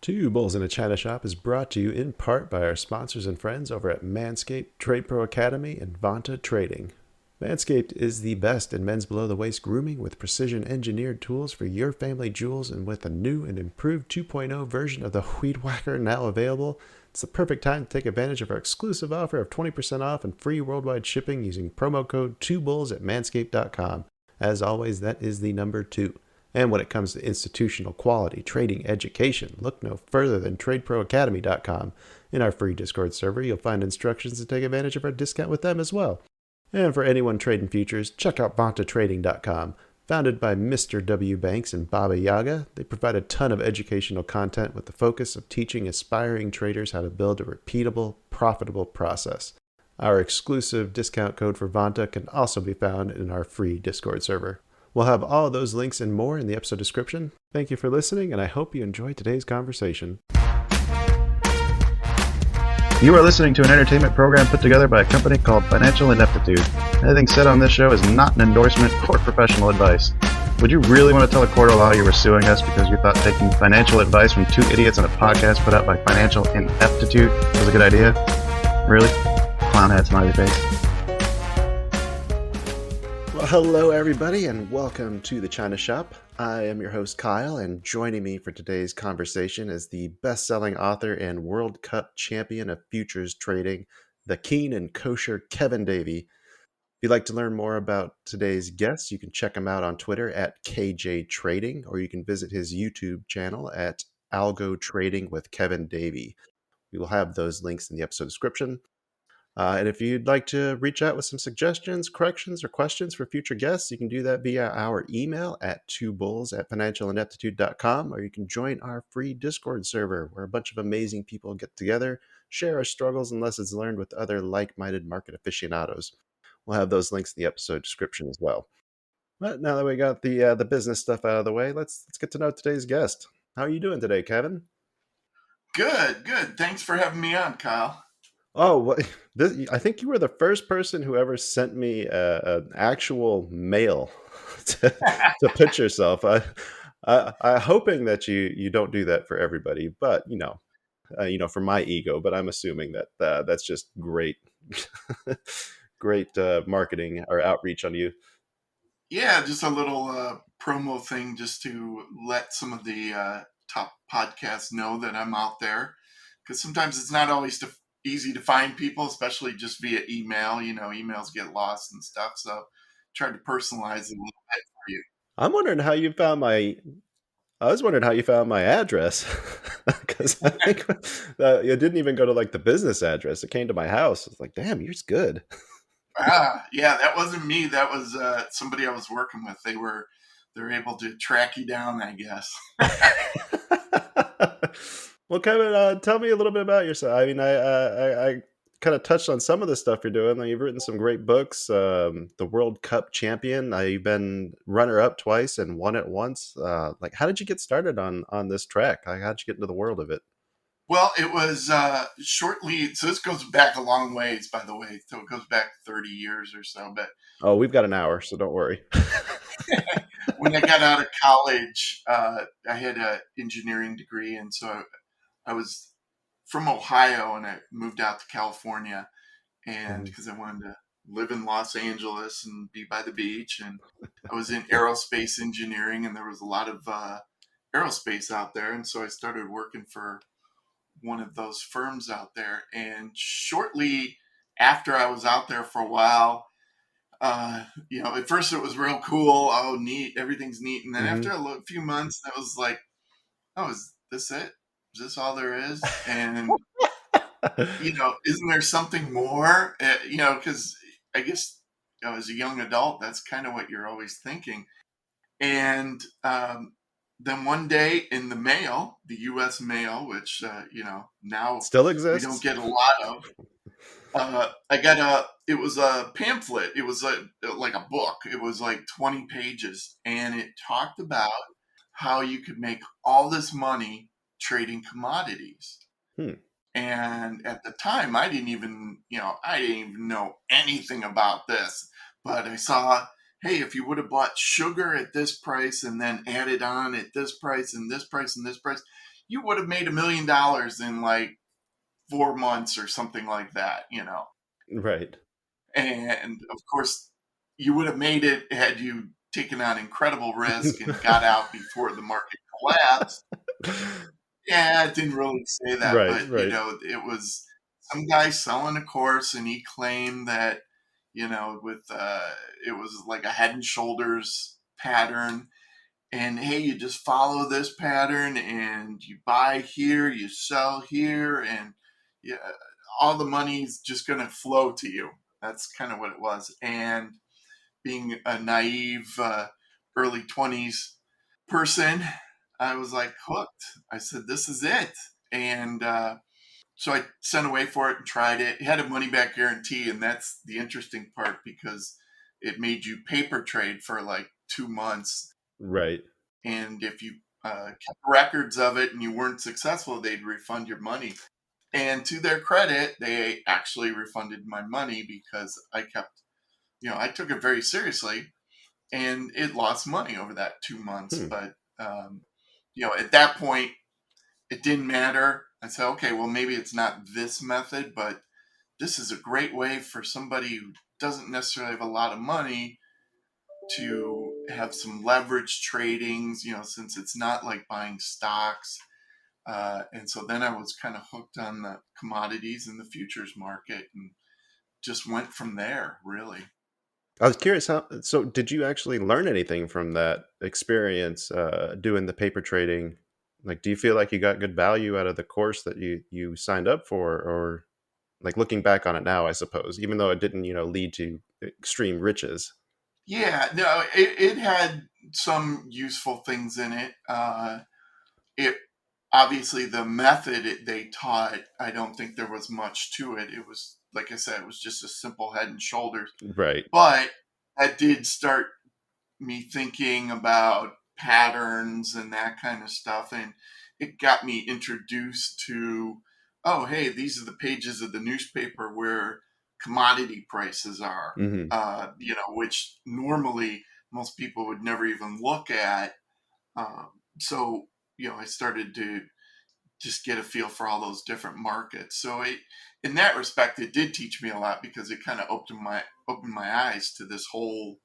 Two Bulls in a China Shop is brought to you in part by our sponsors and friends over at Manscaped, Trade Pro Academy, and Vanta Trading. Manscaped is the best in men's below-the-waist grooming with precision-engineered tools for your family jewels, and with a new and improved 2.0 version of the Weed Whacker now available, it's the perfect time to take advantage of our exclusive offer of 20% off and free worldwide shipping using promo code 2bulls at manscaped.com. As always, that is the number 2. And when it comes to institutional quality trading education, look no further than tradeproacademy.com. In our free Discord server, you'll find instructions to take advantage of our discount with them as well. And for anyone trading futures, check out vantatrading.com. Founded by Mr. W. Banks and Baba Yaga, they provide a ton of educational content with the focus of teaching aspiring traders how to build a repeatable, profitable process. Our exclusive discount code for Vanta can also be found in our free Discord server. We'll have all of those links and more in the episode description. Thank you for listening, and I hope you enjoyed today's conversation. You are listening to an entertainment program put together by a company called Financial Ineptitude. Anything said on this show is not an endorsement or professional advice. Would you really want to tell a court of law you were suing us because you thought taking financial advice from two idiots on a podcast put out by Financial Ineptitude was a good idea? Really? Clown hat smiley face. Well, hello everybody, and welcome to the China Shop. I am your host Kyle, and joining me for today's conversation is the best-selling author and World Cup champion of futures trading, the keen and kosher Kevin Davey. If you'd like to learn more about today's guests, you can check him out on Twitter at KJ Trading, or you can visit his YouTube channel at Algo Trading with Kevin Davey. We will have those links in the episode description. And if you'd like to reach out with some suggestions, corrections, or questions for future guests, you can do that via our email at 2bulls@financialineptitude.com, or you can join our free Discord server where a bunch of amazing people get together, share our struggles and lessons learned with other like-minded market aficionados. We'll have those links in the episode description as well. But now that we got the business stuff out of the way, let's get to know today's guest. How are you doing today, Kevin? Good. Thanks for having me on, Kyle. Oh, I think you were the first person who ever sent me an actual mail to pitch yourself. I'm hoping that you don't do that for everybody, but for my ego. But I'm assuming that that's just great, great marketing or outreach on you. Yeah, just a little promo thing just to let some of the top podcasts know that I'm out there. Because sometimes it's not always easy to find people, especially just via email. Emails get lost and stuff. So try to personalize it a little bit for you. I was wondering how you found my address, because I think it didn't even go to like the business address. It came to my house. It's like, damn, yours good. Yeah, that wasn't me. That was somebody I was working with. They're able to track you down, I guess. Well, Kevin, tell me a little bit about yourself. I mean, I kind of touched on some of the stuff you're doing. You've written some great books. The World Cup champion. You've been runner-up twice and won it once. How did you get started on this track? How did you get into the world of it? Well, it was shortly. So this goes back a long ways, by the way. So it goes back 30 years or so. But we've got an hour, so don't worry. When I got out of college, I had an engineering degree, and so I was from Ohio, and I moved out to California, and because I wanted to live in Los Angeles and be by the beach, and I was in aerospace engineering, and there was a lot of aerospace out there, and so I started working for one of those firms out there. And shortly after I was out there for a while, at first it was real cool. Oh, neat. Everything's neat. And then after a few months, I was like, oh, is this it? Is this all there is? And, isn't there something more? Because I guess, as a young adult, that's kind of what you're always thinking. And then one day in the mail, the U.S. mail, which, now still exists, we don't get a lot of. It was a pamphlet. It was like a book. It was like 20 pages, and it talked about how you could make all this money trading commodities. And at the time, I didn't even know anything about this, but I saw, hey, if you would have bought sugar at this price and then added on at this price and this price and this price, you would have made $1 million in like 4 months or something like that, Right. And of course, you would have made it had you taken on incredible risk and got out before the market collapsed. Yeah, it didn't really say that, Right, but right. it was some guy selling a course, and he claimed that with it was like a Head and Shoulders pattern, and hey, you just follow this pattern, and you buy here, you sell here, and yeah, all the money's just going to flow to you. That's kind of what it was, and being a naive early 20s person, I was like hooked. I said, this is it. And so I sent away for it and tried it. It had a money back guarantee. And that's the interesting part because it made you paper trade for like 2 months. Right. And if you kept records of it and you weren't successful, they'd refund your money. And to their credit, they actually refunded my money because I kept, I took it very seriously, and it lost money over that 2 months. Hmm. But at that point, it didn't matter. I said, okay, well, maybe it's not this method, but this is a great way for somebody who doesn't necessarily have a lot of money to have some leverage tradings, since it's not like buying stocks. And so then I was kind of hooked on the commodities and the futures market and just went from there, really. I was curious so did you actually learn anything from that experience doing the paper trading? Like, do you feel like you got good value out of the course that you signed up for, or like looking back on it now, I suppose, even though it didn't, lead to extreme riches? Yeah, no, it had some useful things in it. It obviously the method they taught, I don't think there was much to it. It was like I said, it was just a simple Head and Shoulders, Right. but that did start me thinking about patterns and that kind of stuff, and it got me introduced to, oh hey, these are the pages of the newspaper where commodity prices are, Hmm. which normally most people would never even look at. So I started to just get a feel for all those different markets. So in that respect, it did teach me a lot because it kind of opened my eyes to this whole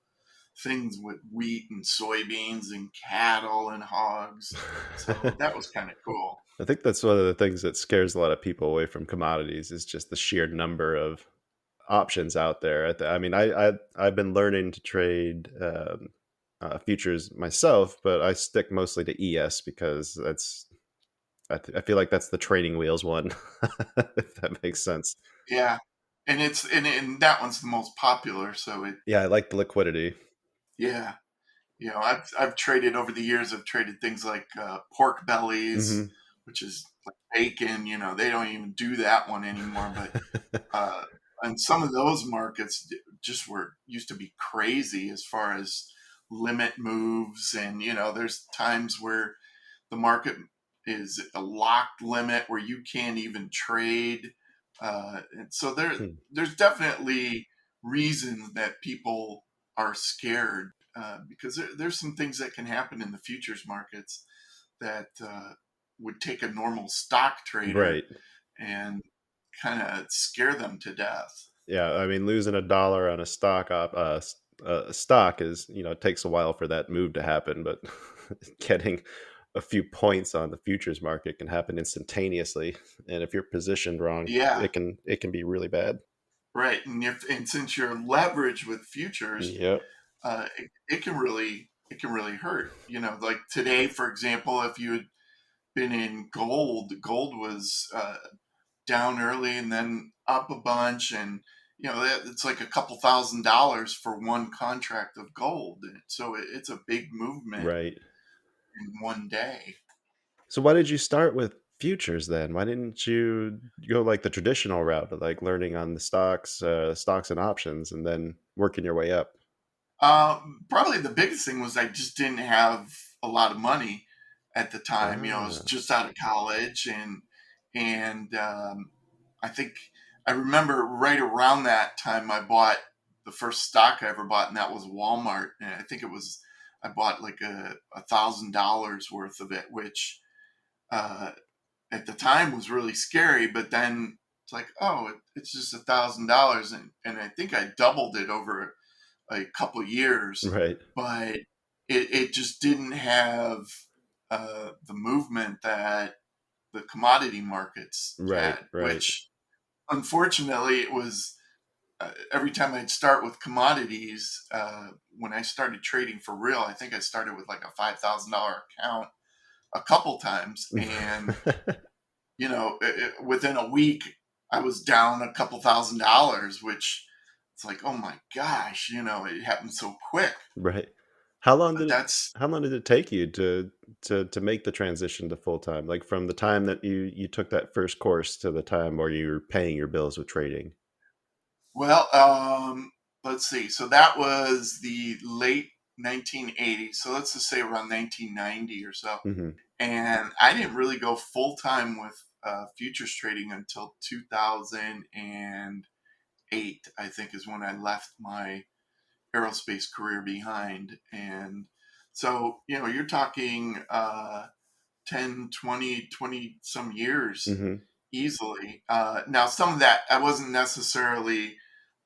things with wheat and soybeans and cattle and hogs. So that was kind of cool. I think that's one of the things that scares a lot of people away from commodities is just the sheer number of options out there. I mean, I've been learning to trade futures myself, but I stick mostly to ES because I feel like that's the training wheels one, if that makes sense. Yeah. And that one's the most popular. So Yeah, I like the liquidity. yeah. I've traded over the years. I've traded things like pork bellies, Hmm. which is like bacon. They don't even do that one anymore. But and some of those markets just used to be crazy as far as limit moves, and there's times where the market is a locked limit where you can't even trade. And so there's definitely reasons that people are scared because there's some things that can happen in the futures markets that would take a normal stock trader Right. and kind of scare them to death. Yeah, I mean, losing $1 on a stock is, it takes a while for that move to happen, but getting a few points on the futures market can happen instantaneously, and if you're positioned wrong, Yeah, it can be really bad. right. And since you're leveraged with futures, Yep. it can really hurt. Like today, for example, if you had been in gold was down early and then up a bunch, and it's like a couple $1,000s for one contract of gold. So it's a big movement Right. in one day. So why did you start with futures then? Why didn't you go like the traditional route of like learning on the stocks and options and then working your way up? Probably the biggest thing was I just didn't have a lot of money at the time. I was Ah, just out of college, and I think I remember right around that time I bought the first stock I ever bought, and that was Walmart. And I think I bought like $1,000 worth of it, which uh, at the time was really scary, but then it's like, oh, it's just $1,000, and I think I doubled it over a couple years, Right. but it just didn't have the movement that the commodity markets Right. had, Right. which unfortunately it was every time I'd start with commodities. When I started trading for real, I think I started with like a $5,000 account a couple times, and within a week, I was down a couple $1,000s, which it's like, oh my gosh, it happened so quick. Right. How long But did it that's how long did it take you to make the transition to full time? Like from the time that you took that first course to the time where you were paying your bills with trading? well, let's see. So that was the late 1980s. So let's just say around 1990 or so. Hmm. And I didn't really go full time with futures trading until 2008, I think, is when I left my aerospace career behind. And so, you're talking 10, 20 some years Hmm. easily. Now, some of that, I wasn't necessarily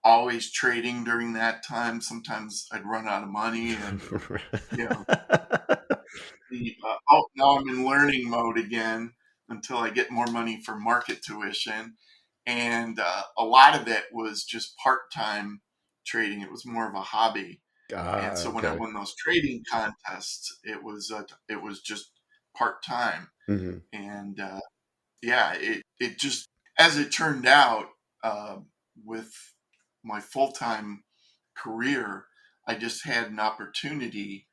always trading during that time. Sometimes I'd run out of money and, you know, now I'm in learning mode again until I get more money for market tuition. And a lot of it was just part time trading. It was more of a hobby. And so when I Okay. won those trading contests, it was just part time. Hmm. And yeah, it just, as it turned out, uh, with my full time career, I just had an opportunity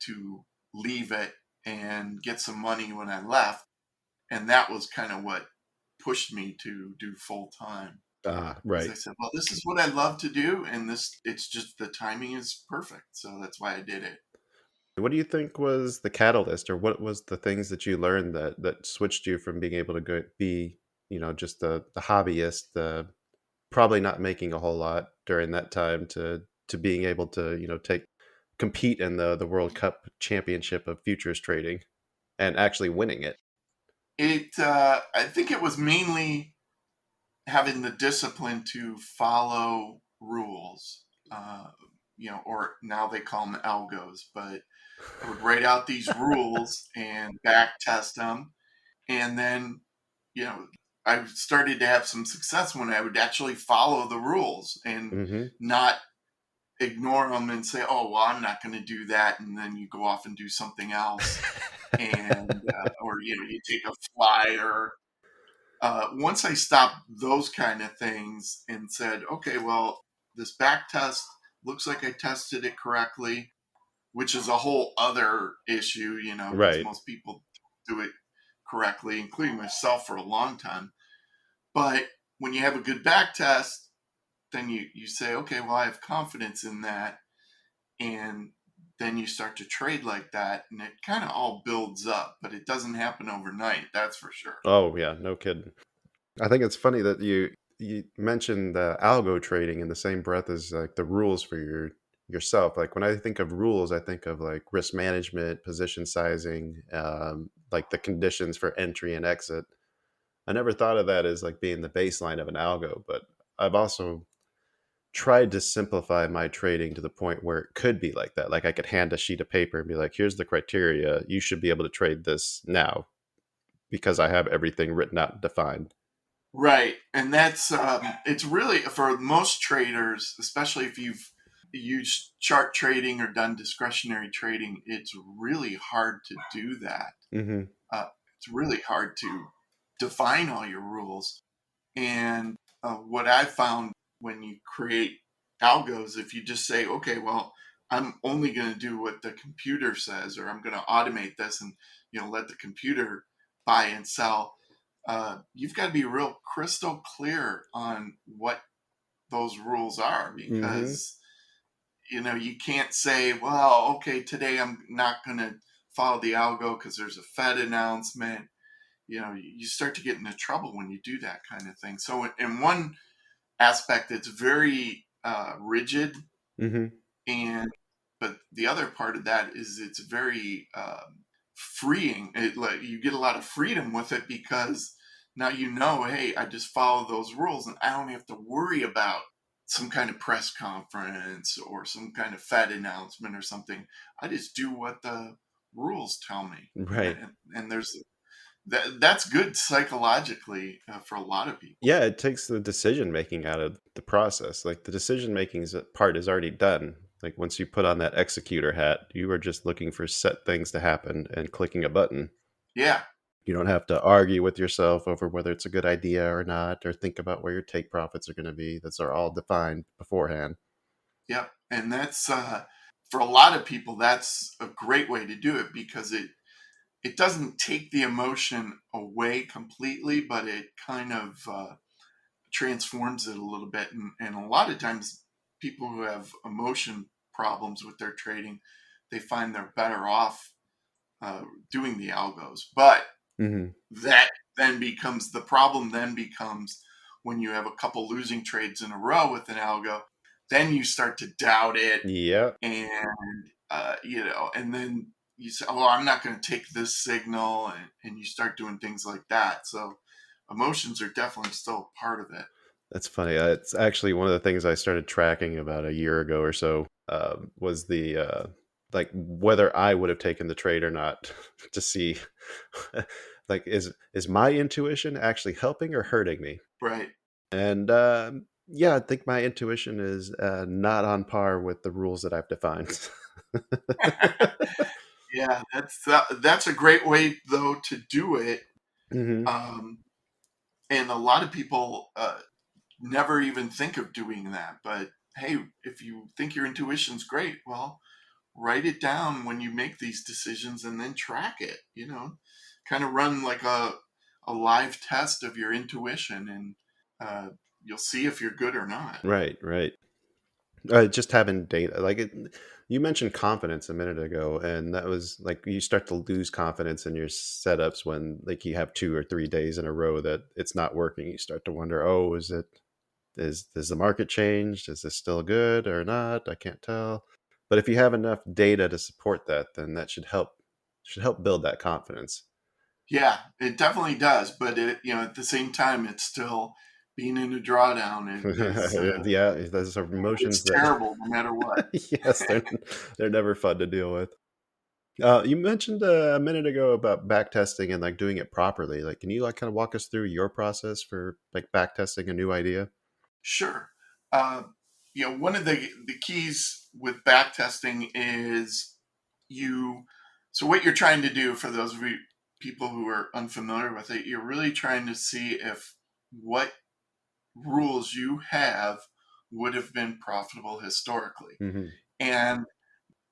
to leave it and get some money when I left. And that was kind of what pushed me to do full time. Because Right. I said, well, this is what I love to do. And it's just the timing is perfect. So that's why I did it. What do you think was the catalyst, or what was the things that you learned that switched you from being able to be, just the hobbyist, the probably not making a whole lot during that time to being able to, take compete in the World Cup championship of futures trading and actually winning it? I think it was mainly having the discipline to follow rules, or now they call them algos, but I would write out these rules and back test them. And then, you know, I started to have some success when I would actually follow the rules and Hmm. not ignore them and say, oh, well, I'm not going to do that. And then you go off and do something else. And, or, you take a flyer. Once I stopped those kind of things and said, okay, well, this back test looks like I tested it correctly, which is a whole other issue, because Right. most people do it correctly, including myself for a long time. But when you have a good back test, then you say, okay, well, I have confidence in that. And then you start to trade like that, and it kind of all builds up, but it doesn't happen overnight. That's for sure. Oh yeah, no kidding. I think it's funny that you mentioned algo trading in the same breath as like the rules for yourself. Like when I think of rules, I think of like risk management, position sizing, like the conditions for entry and exit. I never thought of that as like being the baseline of an algo, but I've also tried to simplify my trading to the point where it could be like that. Like I could hand a sheet of paper and be like, here's the criteria. You should be able to trade this now because I have everything written out and defined. Right. And that's, it's really for most traders, especially if you've used chart trading or done discretionary trading, it's really hard to do that. Hmm. It's really hard to define all your rules. And what I found when you create algos, if you just say, okay, well, I'm only going to do what the computer says, or I'm going to automate this and let the computer buy and sell. You've got to be real crystal clear on what those rules are, Hmm. because you can't say, well, okay, today I'm not going to follow the algo because there's a Fed announcement. You start to get into trouble when you do that kind of thing. So in one aspect, it's very rigid, Hmm. and but the other part of that is it's very freeing. Like you get a lot of freedom with it because now hey, I just follow those rules and I don't have to worry about some kind of press conference or some kind of Fed announcement or something. I just do what the rules tell me, Right. and that's good psychologically for a lot of people. Yeah, it takes the decision making out of the process. Like the decision making part is already done. Like once you put on that executor hat, you are just looking for set things to happen and clicking a button. Yeah. You don't have to argue with yourself over whether it's a good idea or not, or think about where your take profits are going to be. That's are all defined beforehand. Yep. And that's for a lot of people, that's a great way to do it because it doesn't take the emotion away completely, but it kind of transforms it a little bit. And a lot of times, people who have emotion problems with their trading, they find they're better off doing the algos. But Hmm. that then becomes the problem, then becomes when you have a couple losing trades in a row with an algo, then you start to doubt it. Yeah, And, and then you say, oh, I'm not going to take this signal. And you start doing things like that. So emotions are definitely still a part of it. that's funny. It's actually one of the things I started tracking about a year ago or so. Was the like whether I would have taken the trade or not to see like is my intuition actually helping or hurting me? Right. And yeah, I think my intuition is not on par with the rules that I've defined. Yeah, that's a great way though to do it. Hmm. Um, and a lot of people never even think of doing that. But hey, if you think your intuition's great, well, write it down when you make these decisions and then track it. Kind of run like a live test of your intuition, and you'll see if you're good or not. Right, right. Just having data, like you mentioned confidence a minute ago, and that was like you start to lose confidence in your setups when like you have 2 or 3 days in a row that it's not working. You start to wonder, oh, is the market changed? Is this still good or not? I can't tell. But if you have enough data to support that, then that should help build that confidence. Yeah, it definitely does. But at the same time, it's still being in a drawdown is Yeah, those are emotions it's that terrible no matter what. yes, they're never fun to deal with. You mentioned a minute ago about back testing and like doing it properly. Like, can you like kind of walk us through your process for like back testing a new idea? Sure. Uh, one of the keys with back testing is you. So what you're trying to do for those of you people who are unfamiliar with it, you're really trying to see if what rules you have would have been profitable historically. Hmm. And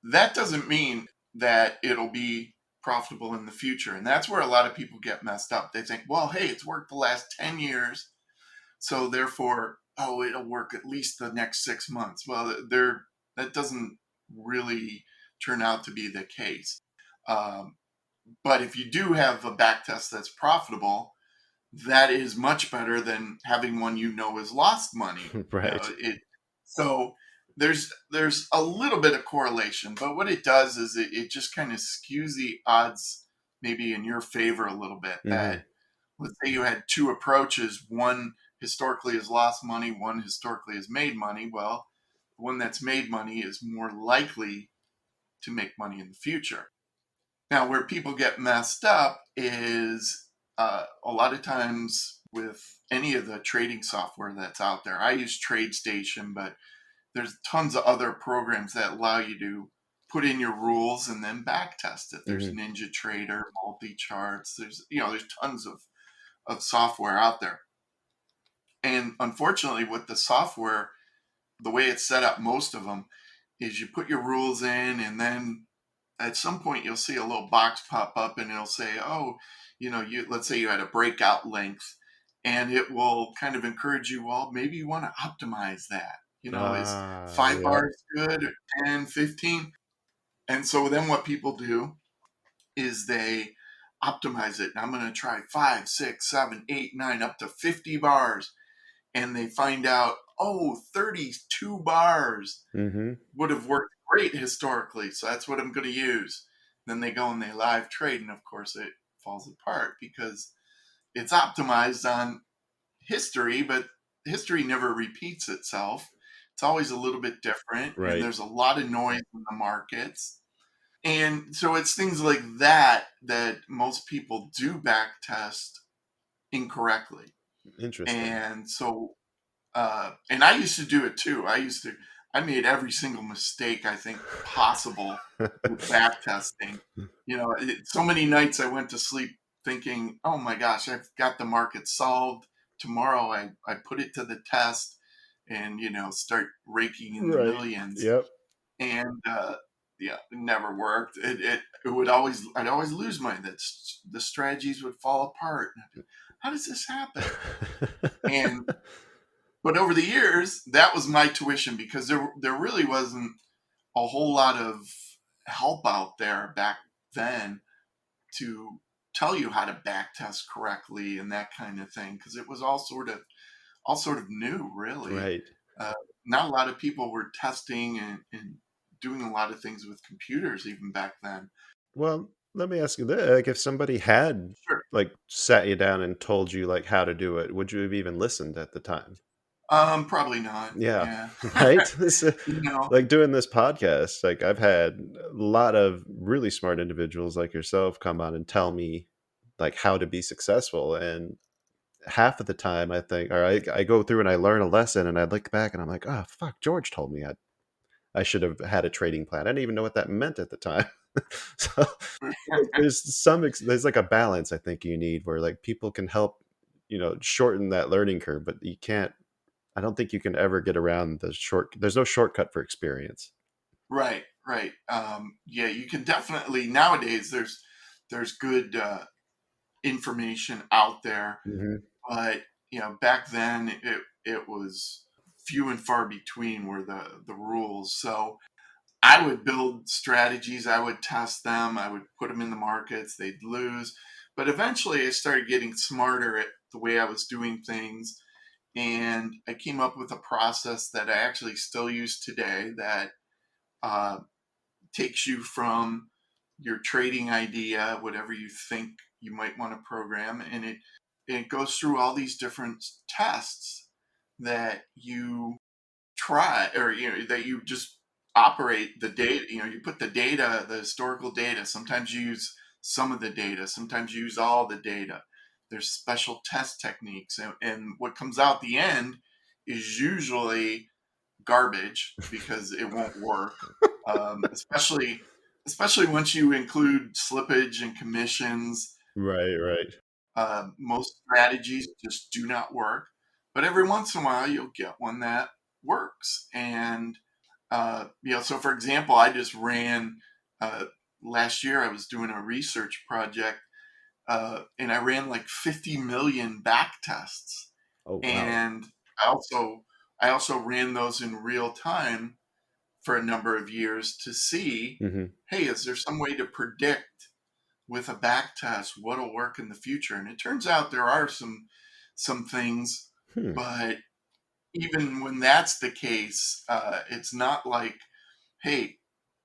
that doesn't mean that it'll be profitable in the future. And that's where a lot of people get messed up. They think, well, hey, it's worked the last 10 years. So therefore, oh, it'll work at least the next 6 months. Well, that doesn't really turn out to be the case. Um, but if you do have a back test that's profitable, that is much better than having one has lost money. Right. So there's a little bit of correlation, but what it does is it just kind of skews the odds maybe in your favor a little bit. That Hmm. let's say you had two approaches, one historically has lost money, one historically has made money. Well, the one that's made money is more likely to make money in the future. Now, where people get messed up is a lot of times with any of the trading software that's out there. I use TradeStation, but there's tons of other programs that allow you to put in your rules and then back test it. There's Hmm. NinjaTrader, multi-charts. There's tons of software out there. And unfortunately, with the software, the way it's set up, most of them is you put your rules in, and then at some point you'll see a little box pop up, and it'll say, "Oh, let's say you had a breakout length," and it will kind of encourage you. Well, maybe you want to optimize that. Is five Yeah. bars good or 10, 15? And so then what people do is they optimize it. I'm going to try 5, 6, 7, 8, 9, up to 50 bars, and they find out, oh, 32 bars Hmm. would have worked great historically. So that's what I'm going to use. then they go and they live trade, and of course it falls apart because it's optimized on history, but history never repeats itself. It's always a little bit different, and Right. there's a lot of noise in the markets. And so it's things like that that most people do back test incorrectly. Interesting. And so, and I used to do it too. I made every single mistake I think possible with back testing. So many nights I went to sleep thinking, oh my gosh, I've got the market solved. Tomorrow I put it to the test and, start raking in the Right. millions. Yep. And, yeah, it never worked. I'd always lose money. The strategies would fall apart. How does this happen? But over the years, that was my tuition because there really wasn't a whole lot of help out there back then to tell you how to back test correctly and that kind of thing, because it was all sort of new, really. Right. Not a lot of people were testing and doing a lot of things with computers even back then. Well, let me ask you this. Like, if somebody had Sure. like sat you down and told you like how to do it, would you have even listened at the time? Probably not. Yeah. Yeah. Right. You know, Like doing this podcast, like I've had a lot of really smart individuals like yourself come on and tell me like how to be successful. And half of the time I think, or I go through and I learn a lesson and I look back and I'm like, oh, fuck, George told me I should have had a trading plan. I didn't even know what that meant at the time. So there's like a balance I think you need where like people can help, shorten that learning curve, but I don't think you can ever get around there's no shortcut for experience. right, right. Yeah, you can definitely nowadays. There's good information out there, Mm-hmm. but back then it was few and far between were the rules. So I would build strategies, I would test them, I would put them in the markets, they'd lose. But eventually I started getting smarter at the way I was doing things. And I came up with a process that I actually still use today that uh, takes you from your trading idea, whatever you think you might want to program, and it goes through all these different tests that you try, or that you just operate the data. You put the historical data. Sometimes you use some of the data, sometimes you use all the data. There's special test techniques, and what comes out the end is usually garbage because it won't work. Especially once you include slippage and commissions. Right. Most strategies just do not work, but every once in a while you'll get one that works. And so for example, I just ran last year. I was doing a research project, and I ran like 50 million back tests, Oh, wow. and I also ran those in real time for a number of years to see, Mm-hmm. hey, is there some way to predict with a back test what'll work in the future? And it turns out there are some things, but even when that's the case, it's not like, hey,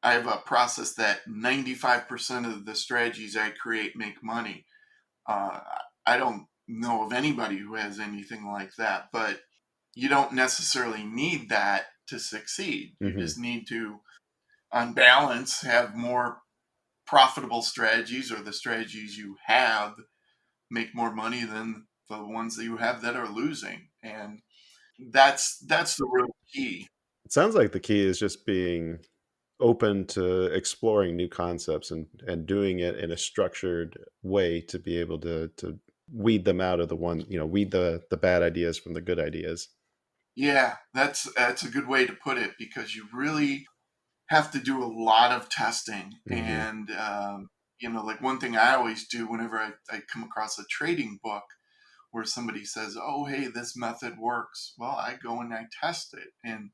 I have a process that 95% of the strategies I create make money. I don't know of anybody who has anything like that, but you don't necessarily need that to succeed. You Mm-hmm. just need to, on balance, have more profitable strategies, or the strategies you have make more money than the ones that you have that are losing. And that's the real key. It sounds like the key is just being open to exploring new concepts and doing it in a structured way to be able to weed them out of weed the bad ideas from the good ideas. Yeah, that's a good way to put it, because you really have to do a lot of testing. Mm-hmm. And like one thing I always do whenever I come across a trading book where somebody says, oh, hey, this method works, well, I go and I test it, and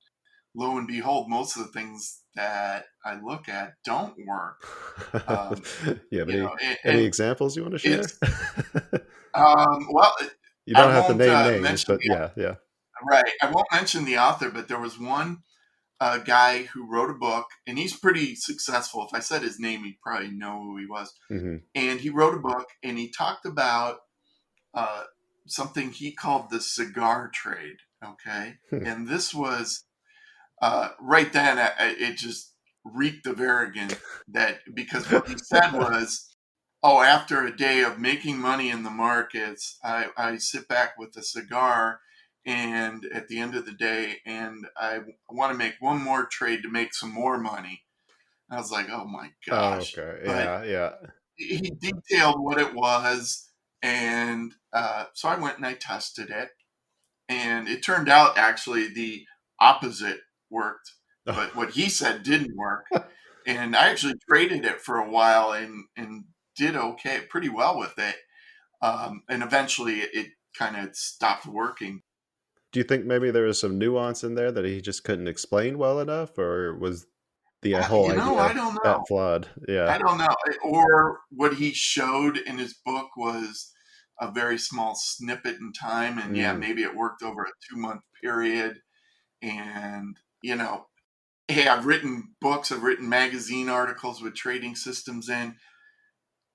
lo and behold, most of the things that I look at don't work. You have You know, any and examples you want to share? it's well, You I don't have to won't name names, mention but yeah. right. I won't mention the author, but there was one a guy who wrote a book, and he's pretty successful. If I said his name, you'd probably know who he was. Hmm. And he wrote a book, and he talked about uh, something he called the cigar trade. Okay, and this was right then. It just reeked of arrogance that because what he said was, "Oh, after a day of making money in the markets, I sit back with a cigar." And at the end of the day, and I want to make one more trade to make some more money. I was like, oh my Oh, gosh. okay. But Yeah, yeah. he detailed what it was. And so I went and I tested it. And it turned out actually the opposite worked. But what he said didn't work. And I actually traded it for a while and did okay, pretty well with it. And eventually it kind of stopped working. Do you think maybe there was some nuance in there that he just couldn't explain well enough, or was the whole I idea don't know. that flawed? Yeah. I don't know. Or what he showed in his book was a very small snippet in time. And yeah, Mm. maybe it worked over a 2-month period. And, hey, I've written books, I've written magazine articles with trading systems in.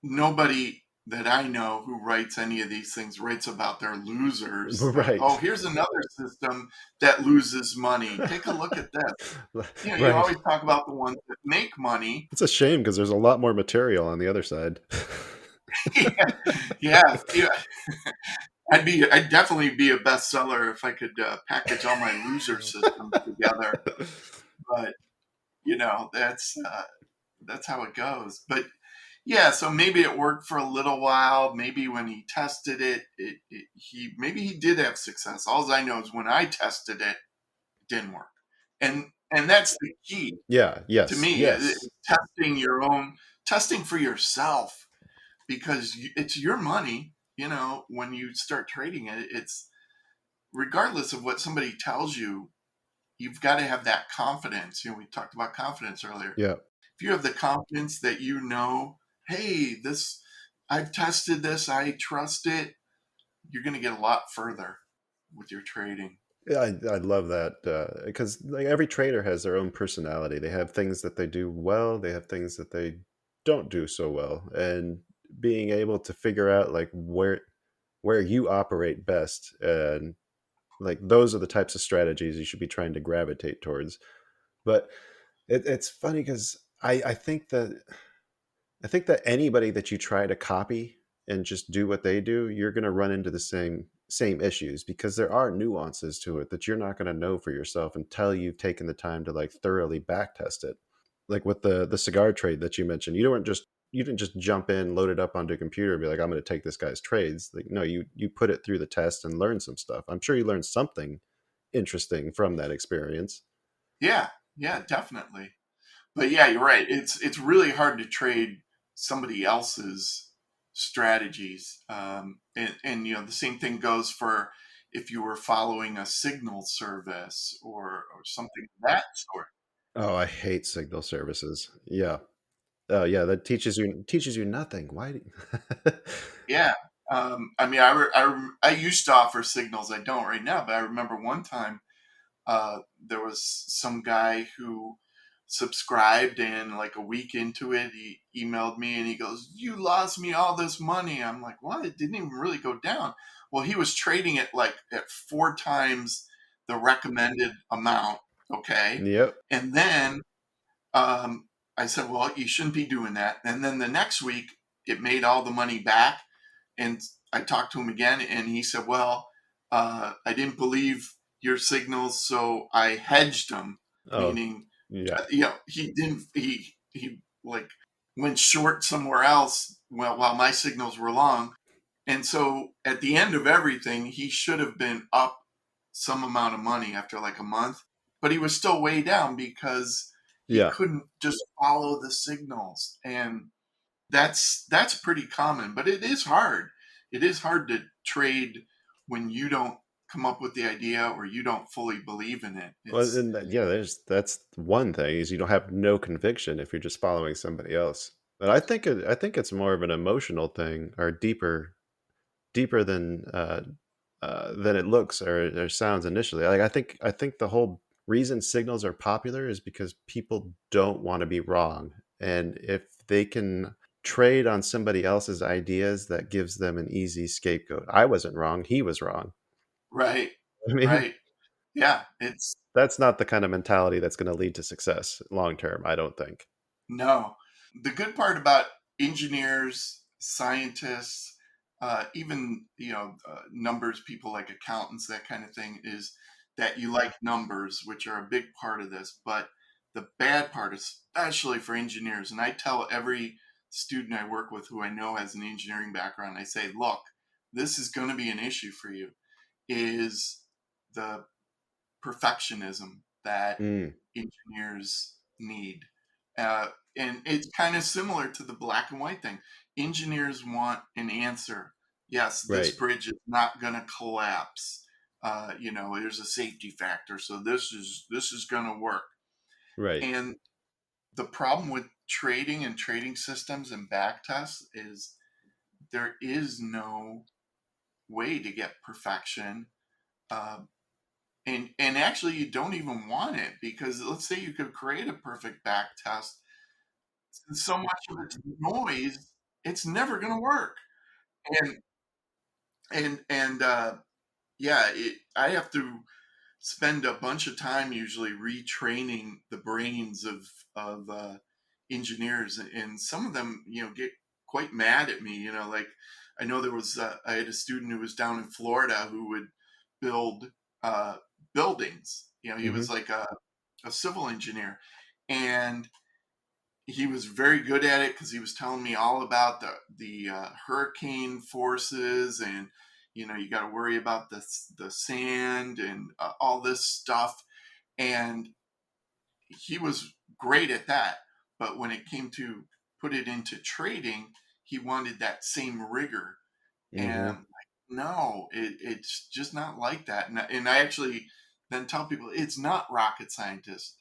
Nobody that I know who writes any of these things writes about their losers. Like, oh, Right. here's another system that loses money. Take a look at this. You Right. always talk about the ones that make money. It's a shame because there's a lot more material on the other side. Yeah, yeah, yeah. I'd definitely be a bestseller if I could package all my loser systems together. But that's how it goes. But yeah, so maybe it worked for a little while. Maybe when he tested it, he did have success. All I know is when I tested it, it didn't work. And that's the key Yeah, to yes, me. yes. Testing for yourself because it's your money. When you start trading it, it's regardless of what somebody tells you, you've got to have that confidence. We talked about confidence earlier. Yeah. If you have the confidence that hey, I've tested this, I trust it, you're going to get a lot further with your trading. Yeah, I love that because like every trader has their own personality. They have things that they do well, they have things that they don't do so well, and being able to figure out like where you operate best, and like those are the types of strategies you should be trying to gravitate towards. But it's funny because I think that anybody that you try to copy and just do what they do, you're going to run into the same issues because there are nuances to it that you're not going to know for yourself until you've taken the time to like thoroughly backtest it. Like with the cigar trade that you mentioned, you didn't just jump in, load it up onto a computer and be like, I'm going to take this guy's trades. Like no, you put it through the test and learn some stuff. I'm sure you learned something interesting from that experience. Yeah, yeah, definitely. But yeah, you're right. It's really hard to trade somebody else's strategies. And the same thing goes for if you were following a signal service or something of that sort. Oh, I hate signal services. Yeah. Oh yeah, that teaches you nothing. Why? Yeah. I mean, I used to offer signals. I don't right now, but I remember one time there was some guy who subscribed, and like a week into it, he emailed me and he goes, "You lost me all this money." I'm like, "What? It didn't even really go down." Well, he was trading it like at 4 times the recommended amount. Okay. Yep. And then um, I said, "Well, you shouldn't be doing that." And then the next week, it made all the money back. And I talked to him again, and he said, "Well, I didn't believe your signals, so I hedged them," Oh, meaning, yeah. he didn't. He like went short somewhere else. Well, while my signals were long, and so at the end of everything, he should have been up some amount of money after like a month, but he was still way down because he Yeah. couldn't just follow the signals. And that's pretty common, but it is hard. It is hard to trade when you don't come up with the idea or you don't fully believe in it. Well, It's and yeah, that's one thing is you don't have no conviction if you're just following somebody else. But I think it's more of an emotional thing or deeper than it looks or sounds initially. Like I think the whole reason signals are popular is because people don't want to be wrong. And if they can trade on somebody else's ideas, that gives them an easy scapegoat. I wasn't wrong. He was wrong. Right. I mean, Right. Yeah. It's that's not the kind of mentality that's going to lead to success long term, I don't think. no. The good part about engineers, scientists, even numbers people like accountants, that kind of thing, is that you like numbers, which are a big part of this. But the bad part, especially for engineers, and I tell every student I work with who I know has an engineering background, I say, look, this is going to be an issue for you, is the perfectionism that Mm, engineers need. Uh, and it's kind of similar to the black and white thing. Engineers want an answer. Yes, this right, bridge is not going to collapse. There's a safety factor, so this is going to work. right. And the problem with trading and trading systems and back tests is there is no way to get perfection. Uh, and actually you don't even want it, because let's say you could create a perfect back test, so much of it's noise, it's never going to work. And yeah, I have to spend a bunch of time usually retraining the brains of engineers, and some of them get quite mad at me. Like, I know there was I had a student who was down in Florida who would build uh, buildings. He Hmm. was like a civil engineer, and he was very good at it because he was telling me all about the hurricane forces, and you got to worry about the sand and all this stuff, and he was great at that. But when it came to put it into trading, he wanted that same rigor, and I'm Hmm. like, no, it's just not like that. And I actually then tell people it's not rocket science.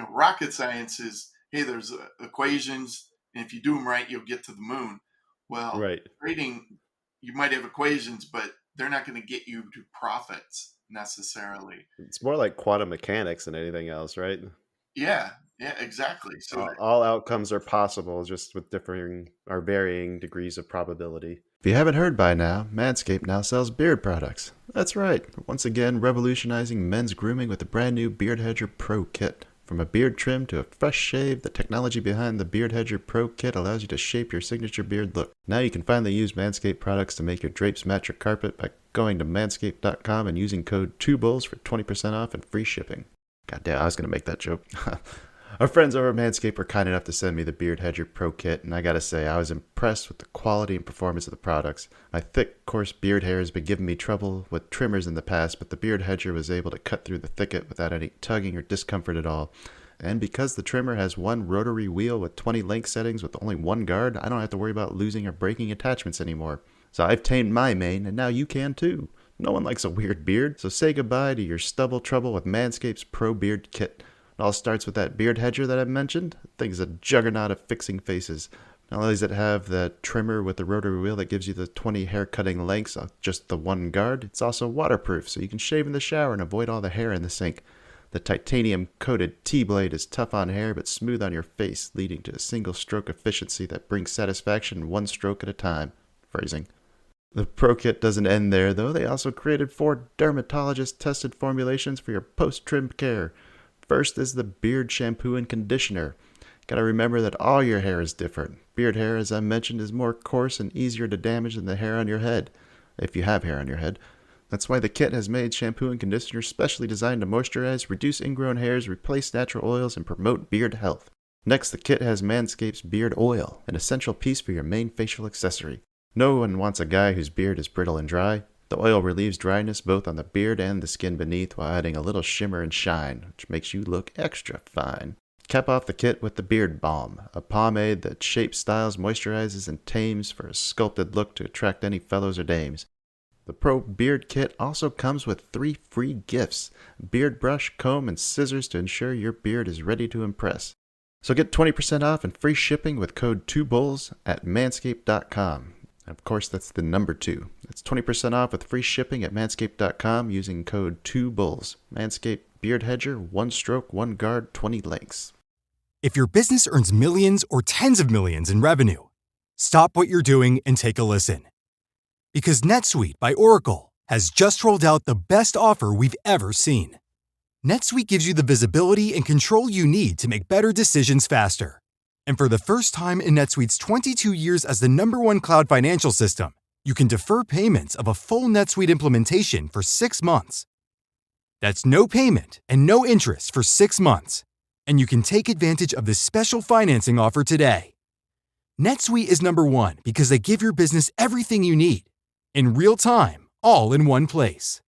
Rocket science is, hey, there's equations, and if you do them right, you'll get to the moon. Well, Right. trading, you might have equations, but they're not going to get you to profits necessarily. It's more like quantum mechanics than anything else, right? Yeah, yeah, exactly. So All outcomes are possible, just with differing or varying degrees of probability. If you haven't heard by now, Manscaped now sells beard products. That's right, once again revolutionizing men's grooming with the brand new Beard Hedger Pro Kit. From a beard trim to a fresh shave, the technology behind the Beard Hedger Pro Kit allows you to shape your signature beard look. Now you can finally use Manscaped products to make your drapes match your carpet by going to manscaped.com and using code 2bulls for 20% off and free shipping. God damn, I was going to make that joke. Our friends over at Manscaped were kind enough to send me the Beard Hedger Pro Kit, and I gotta say, I was impressed with the quality and performance of the products. My thick, coarse beard hair has been giving me trouble with trimmers in the past, but the Beard Hedger was able to cut through the thicket without any tugging or discomfort at all. And because the trimmer has one rotary wheel with 20 length settings with only one guard, I don't have to worry about losing or breaking attachments anymore. So I've tamed my mane, and now you can too. No one likes a weird beard, so say goodbye to your stubble trouble with Manscaped's Pro Beard Kit. It all starts with that beard hedger that I mentioned. The thing's a juggernaut of fixing faces. Not only does it have the trimmer with the rotary wheel that gives you the 20 hair cutting lengths on just the one guard, it's also waterproof, so you can shave in the shower and avoid all the hair in the sink. The titanium coated T-blade is tough on hair but smooth on your face, leading to a single stroke efficiency that brings satisfaction one stroke at a time. Phrasing. The Pro Kit doesn't end there, though. They also created 4 dermatologist-tested formulations for your post-trim care. First is the beard shampoo and conditioner. Gotta remember that all your hair is different. Beard hair, as I mentioned, is more coarse and easier to damage than the hair on your head, if you have hair on your head. That's why the kit has made shampoo and conditioner specially designed to moisturize, reduce ingrown hairs, replace natural oils, and promote beard health. Next, the kit has Manscaped's Beard Oil, an essential piece for your main facial accessory. No one wants a guy whose beard is brittle and dry. The oil relieves dryness both on the beard and the skin beneath while adding a little shimmer and shine, which makes you look extra fine. Cap off the kit with the Beard Balm, a pomade that shapes, styles, moisturizes, and tames for a sculpted look to attract any fellows or dames. The Pro Beard Kit also comes with 3 free gifts: a beard brush, comb, and scissors to ensure your beard is ready to impress. So get 20% off and free shipping with code 2bulls at manscaped.com. Of course, that's the number 2. That's 20% off with free shipping at manscaped.com using code 2bulls. Manscaped Beard Hedger, 1 stroke, 1 guard, 20 lengths. If your business earns millions or tens of millions in revenue, stop what you're doing and take a listen. Because NetSuite by Oracle has just rolled out the best offer we've ever seen. NetSuite gives you the visibility and control you need to make better decisions faster. And for the first time in NetSuite's 22 years as the #1 cloud financial system, you can defer payments of a full NetSuite implementation for 6 months. That's no payment and no interest for 6 months. And you can take advantage of this special financing offer today. NetSuite is #1 because they give your business everything you need, in real time, all in one place.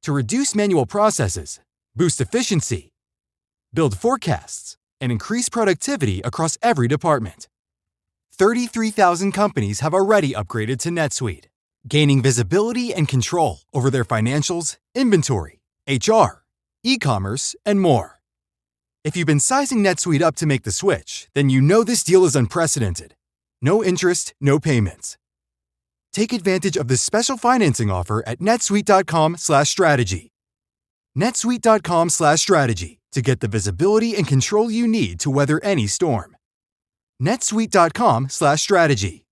To reduce manual processes, boost efficiency, build forecasts, and increase productivity across every department. 33,000 companies have already upgraded to NetSuite, gaining visibility and control over their financials, inventory, HR, e-commerce, and more. If you've been sizing NetSuite up to make the switch, then you know this deal is unprecedented. No interest, no payments. Take advantage of this special financing offer at netsuite.com/strategy. netsuite.com/strategy to get the visibility and control you need to weather any storm. netsuite.com/strategy.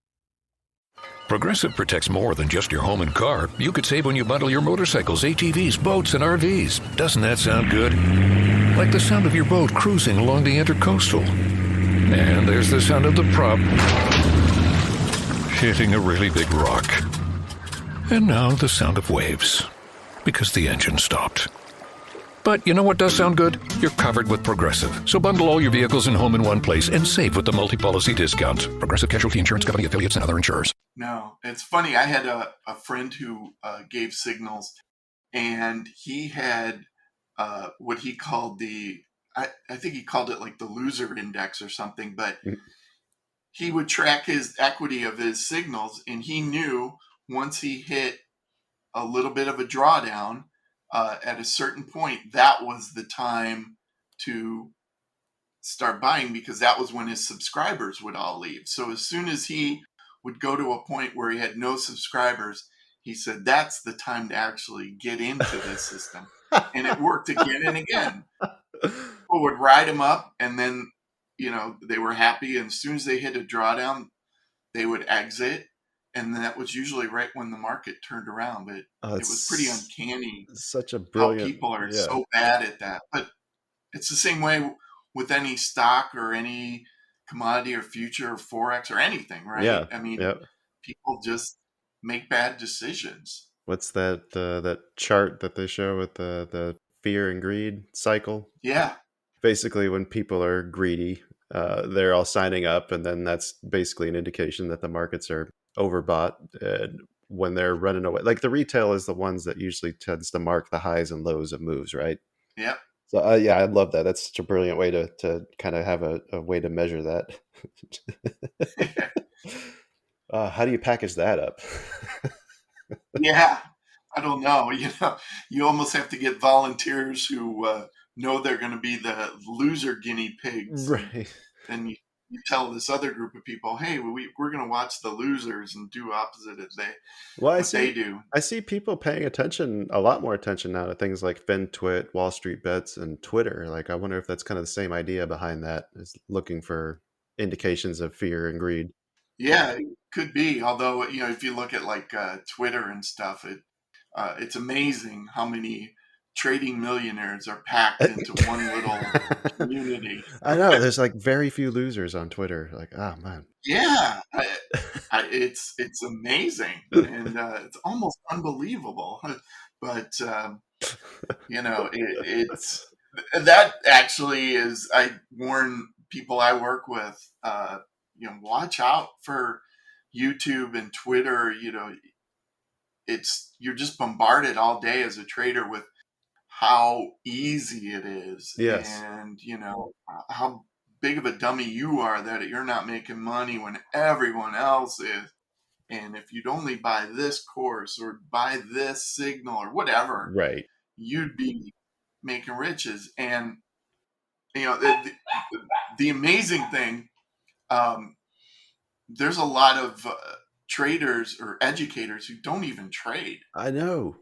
Progressive protects more than just your home and car. You could save when you bundle your motorcycles, ATVs, boats, and RVs. Doesn't that sound good? Like the sound of your boat cruising along the Intercoastal. And there's the sound of the prop hitting a really big rock. And now the sound of waves, because the engine stopped. But you know what does sound good? You're covered with Progressive. So bundle all your vehicles and home in one place and save with the multi-policy discount. Progressive Casualty Insurance Company, affiliates, and other insurers. No, it's funny. I had a friend who gave signals, and he had what he called I think he called it like the loser index or something, but he would track his equity of his signals, and he knew once he hit a little bit of a drawdown at a certain point, that was the time to start buying, because that was when his subscribers would all leave. So as soon as he would go to a point where he had no subscribers, he said, that's the time to actually get into this system. And it worked again and again. People would ride him up, and then, they were happy. And as soon as they hit a drawdown, they would exit. And that was usually right when the market turned around. But it was pretty uncanny. Such a brilliant. How people are so bad at that. But it's the same way with any stock or any commodity or future or forex or anything, right? Yeah. I mean, people just make bad decisions. What's that chart that they show with the fear and greed cycle? Yeah. Basically, when people are greedy, they're all signing up, and then that's basically an indication that the markets are overbought. And when they're running away, like the retail is the ones that usually tends to mark the highs and lows of moves, right? Yeah. So I love that. That's such a brilliant way to kind of have a way to measure that. How do you package that up? Yeah, I don't know. You almost have to get volunteers who know they're going to be the loser guinea pigs, right? And you tell this other group of people, hey, we're going to watch the losers and do opposite as they do. I see people paying a lot more attention now to things like FinTwit, Wall Street Bets, and Twitter. Like, I wonder if that's kind of the same idea behind that, is looking for indications of fear and greed. Yeah, it could be. Although, if you look at like Twitter and stuff, it's amazing how many trading millionaires are packed into one little community. I know. There's like very few losers on Twitter. Like, oh man. Yeah, it's amazing, and it's almost unbelievable. But it's that actually is. I warn people I work with. Watch out for YouTube and Twitter. You're just bombarded all day as a trader with how easy it is. Yes. And how big of a dummy you are that you're not making money when everyone else is. And if you'd only buy this course or buy this signal or whatever, right, you'd be making riches. And the amazing thing, there's a lot of traders or educators who don't even trade. I know.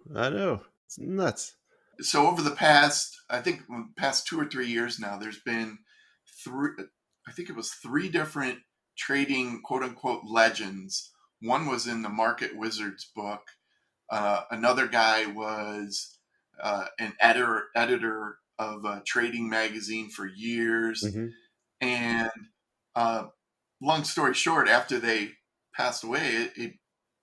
It's nuts. so over the past, I think past 2 or 3 years now, there's been three, I think it was three different trading quote unquote legends. One was in the Market Wizards book. Another guy was an editor of a trading magazine for years. Mm-hmm. And uh, long story short, after they passed away, it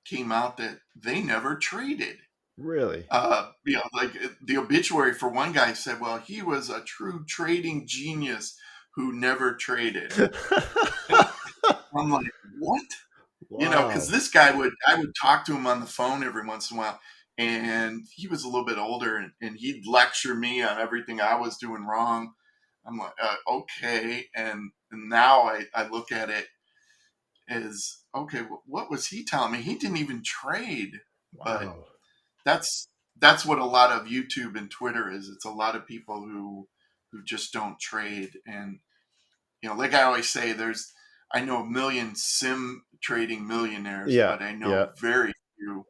came out that they never traded. Really? Like the obituary for one guy said, well, he was a true trading genius who never traded. I'm like, what? Because Wow. this guy I would talk to him on the phone every once in a while, and he was a little bit older, and he'd lecture me on everything I was doing wrong. I'm like, okay. And now I look at it as, okay, what was he telling me? He didn't even trade. But Wow. that's what a lot of YouTube and Twitter is. It's a lot of people who just don't trade. And like I always say, I know a million sim trading millionaires, Yeah. but I Yeah. know very few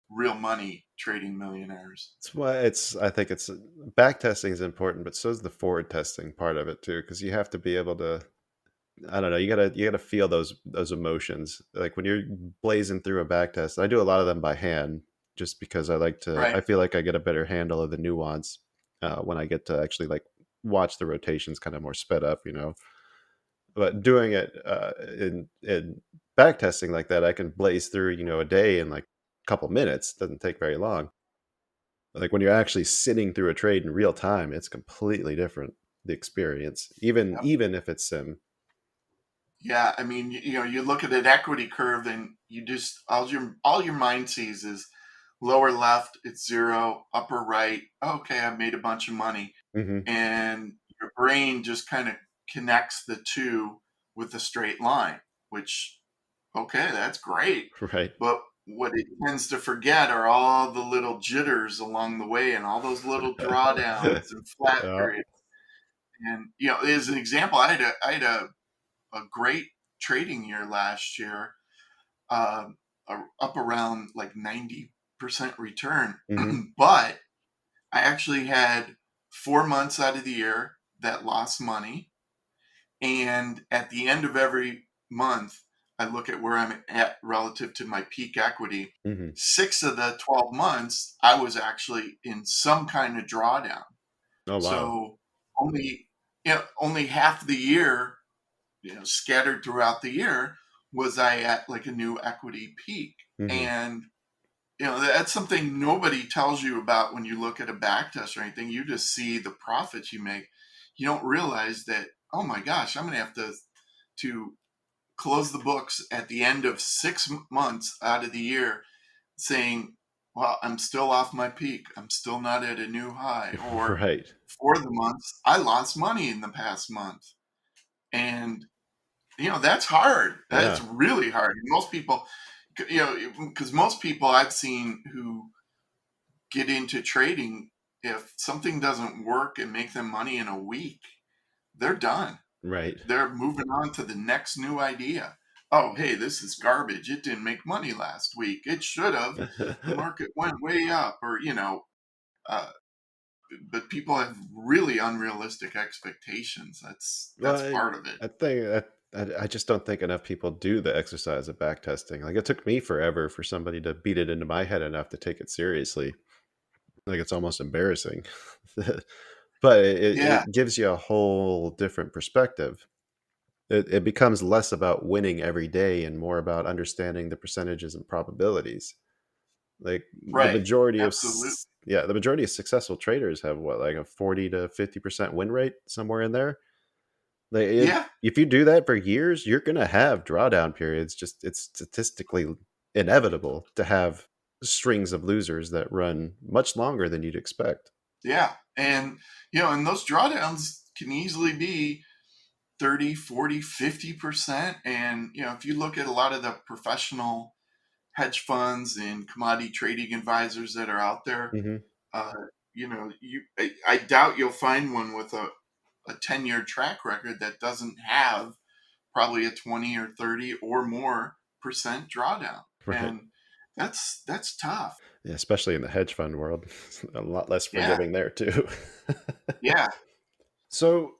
real money trading millionaires. That's why I think it's back testing is important, but so is the forward testing part of it too, because you have to be able to, I don't know, you gotta feel those emotions. Like when you're blazing through a back test, I do a lot of them by hand just because Right. I feel like I get a better handle of the nuance when I get to actually like watch the rotations kind of more sped up, But doing it in back testing like that, I can blaze through, a day in like a couple minutes. Doesn't take very long. Like when you're actually sitting through a trade in real time, it's completely different, the experience, Yep. even if it's sim. Yeah. I mean, you look at an equity curve and you just, all your mind sees is lower left, it's zero, upper right. Okay. I made a bunch of money. Hmm. And your brain just kind of connects the two with a straight line, which, okay, that's great. Right. But what it tends to forget are all the little jitters along the way and all those little drawdowns and flat Yeah. periods. And as an example, I had a great trading year last year, uh, up around like 90% return. Hmm. But I actually had 4 months out of the year that lost money. And at the end of every month, I look at where I'm at relative to my peak equity. Hmm. 6 of the 12 months, I was actually in some kind of drawdown. Oh wow. So only, only half the year, scattered throughout the year, was I at like a new equity peak. Hmm. And that's something nobody tells you about when you look at a back test or anything. You just see the profits you make. You don't realize that, oh my gosh, I'm going to have to close the books at the end of 6 months out of the year saying, well, I'm still off my peak. I'm still not at a new high. Or Right. for the months, I lost money in the past month. And, that's hard. That's Yeah. really hard. Most people, because most people I've seen who get into trading, if something doesn't work and make them money in a week, they're done. Right. They're moving on to the next new idea. Oh, hey, this is garbage. It didn't make money last week. It should have. The market went way up, or uh, but people have really unrealistic expectations. Well, That's part of it. I think I just don't think enough people do the exercise of back testing. Like it took me forever for somebody to beat it into my head enough to take it seriously. Like it's almost embarrassing. But Yeah, it gives you a whole different perspective. It becomes less about winning every day and more about understanding the percentages and probabilities. Like right. Absolutely. the majority of successful traders have what, like a 40 to 50% win rate, somewhere in there. Like Yeah, if you do that for years, you're gonna have drawdown periods. Just it's statistically inevitable to have strings of losers that run much longer than you'd expect. yeah. And those drawdowns can easily be 30, 40, 50%. And, if you look at a lot of the professional hedge funds and commodity trading advisors that are out there, Hmm. uh, I doubt you'll find one with a 10-year track record that doesn't have probably a 20 or 30 or more percent drawdown. Right. And that's tough. Yeah, especially in the hedge fund world, a lot less Yeah, forgiving there too. yeah. So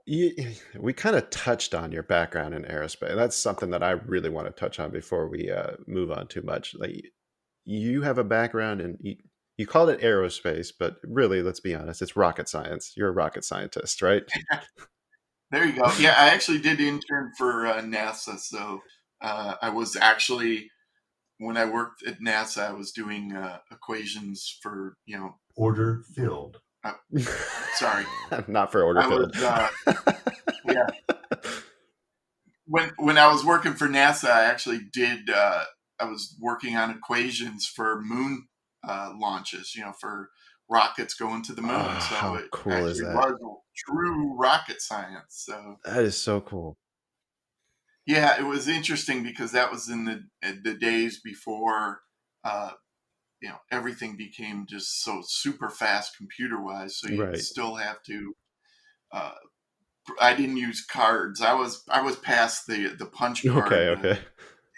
you, we kind of touched on your background in aerospace. That's something that I really want to touch on before we move on too much. Like you have a background in you called it aerospace, but really, let's be honest, it's rocket science. You're a rocket scientist, right? There you go. Yeah, I actually did intern for NASA. So I was actually, when I worked at NASA, I was doing equations for, Order filled. sorry. Not for order I was, filled. yeah. When I was working for NASA, I actually did, I was working on equations for moon launches, for rockets going to the Oh, moon. So how it cool is actually that? was true rocket science. So That is so cool. yeah, it was interesting because that was in the days before, uh, everything became just so super fast computer wise. So you'd Right. still have to. Uh, I didn't use cards. I was past the punch Okay, card okay.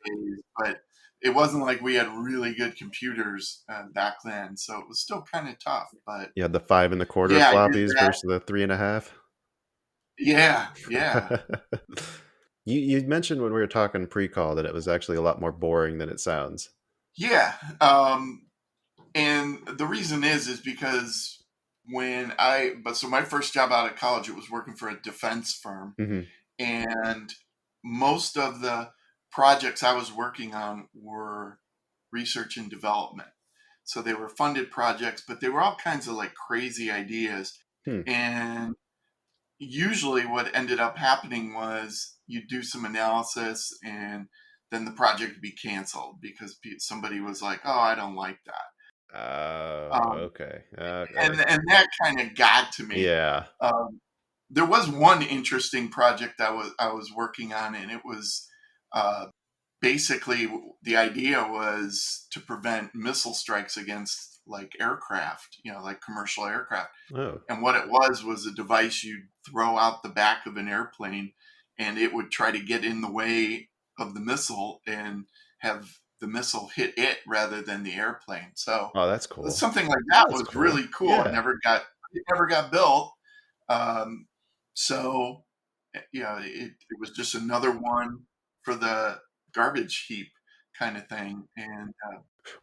days, but it wasn't like we had really good computers back then. So it was still kind of tough. But You had the 5 1/4 yeah, I did floppies that. versus the 3.5. Yeah, yeah. You mentioned when we were talking pre-call that it was actually a lot more boring than it sounds. Yeah. And the reason is because so my first job out of college, it was working for a defense firm, Hmm. and most of the projects I was working on were research and development. So they were funded projects, but they were all kinds of like crazy ideas. Hmm. And usually what ended up happening was you do some analysis and then the project would be canceled because somebody was like, oh, I don't like that. Oh, Um, okay. and that kind of got to me. Yeah. There was one interesting project I was working on, and it was uh, basically the idea was to prevent missile strikes against like aircraft, like commercial aircraft. Oh. And what it was a device you'd throw out the back of an airplane, and it would try to get in the way of the missile and have the missile hit it rather than the airplane. So Oh, that's cool. something like that That's was cool. really cool. Yeah. It never got built. Um, so it was just another one for the garbage heap kind of thing. And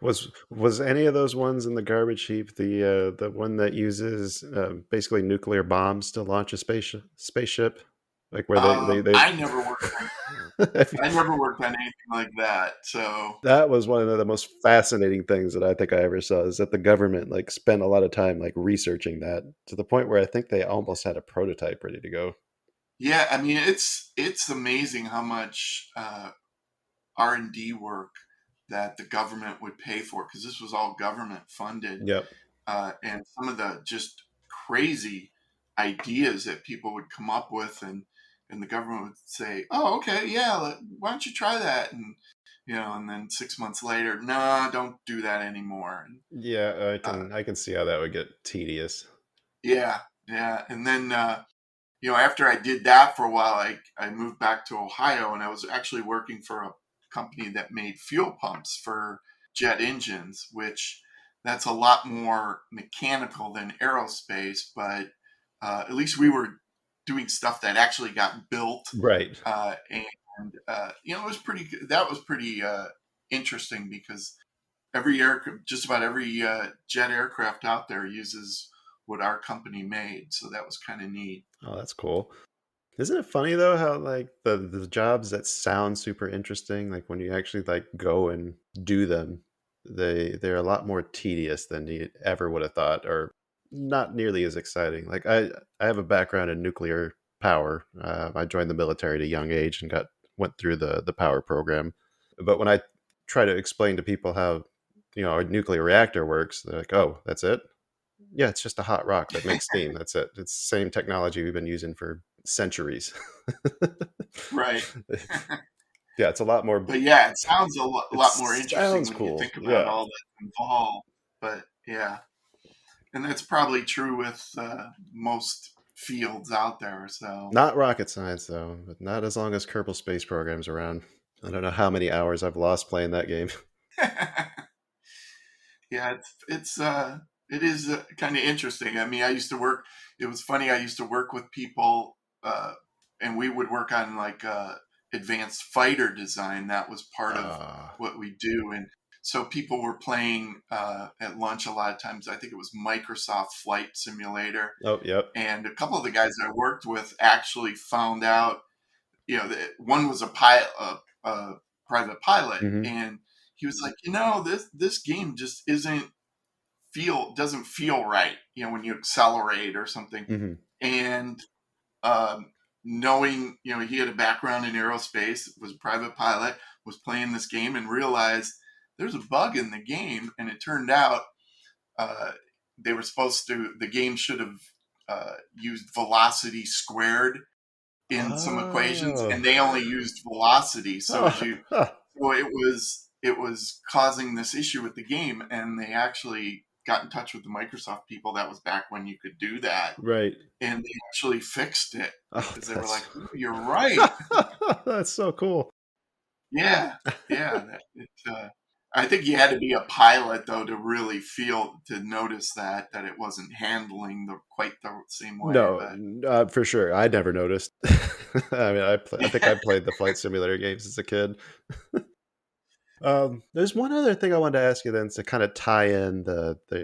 Was any of those ones in the garbage heap the one that uses basically nuclear bombs to launch a spaceship? Like where they I never worked on I never worked on anything like that. So That was one of the most fascinating things that I think I ever saw is that the government like spent a lot of time like researching that to the point where I think they almost had a prototype ready to go. yeah, I mean it's amazing how much R&D work that the government would pay for because this was all government funded, Yep. and some of the just crazy ideas that people would come up with, and the government would say, "Oh, okay, yeah, why don't you try that?" And then 6 months later, nah, don't do that anymore. And, Yeah, uh, I can see how that would get tedious. yeah, yeah, and then after I did that for a while, I moved back to Ohio, and I was actually working for a company that made fuel pumps for jet engines, which that's a lot more mechanical than aerospace, but at least we were doing stuff that actually got built, Right. and it was pretty. That was pretty interesting because just about every jet aircraft out there uses what our company made, so that was kind of neat. Oh, that's cool. Isn't it funny though how like the jobs that sound super interesting, like when you actually like go and do them, they're a lot more tedious than you ever would have thought, or not nearly as exciting. Like I have a background in nuclear power. I joined the military at a young age and got went through the power program. But when I try to explain to people how a nuclear reactor works, they're like, "Oh, that's it." Yeah, it's just a hot rock that makes steam. That's it. It's the same technology we've been using for centuries. Right. Yeah, it's a lot more. But yeah, it sounds a It lot more interesting sounds when you cool. think about Yeah. all that's involved. But yeah, and that's probably true with most fields out there. So Not rocket science, though, but not as long as Kerbal Space Program's around. I don't know how many hours I've lost playing that game. Yeah, it is kind of interesting. I mean, I used to work. It was funny. I used to work with people, and we would work on like advanced fighter design. That was part of Ah, what we do, and so people were playing at lunch a lot of times. I think it was Microsoft Flight Simulator, oh, yep. and a couple of the guys I worked with actually found out. That one was a pilot, a private pilot, Hmm. and he was like, this game just doesn't feel right, when you accelerate or something. Hmm. And um, knowing, he had a background in aerospace, was a private pilot, was playing this game and realized there's a bug in the game. And it turned out uh, the game should have used velocity squared in some equations, Oh, and they only used velocity. So oh, huh. it was causing this issue with the game, and they actually got in touch with the Microsoft people. That was back when you could do that, Right. and they actually fixed it Oh, because they were that's like, "Ooh, you're right." that's so cool. Yeah, yeah. I think you had to be a pilot though to really to notice that it wasn't handling quite the same way. No, But for sure. I never noticed. I mean, I think I played the flight simulator games as a kid. There's one other thing I wanted to ask you then to kind of tie in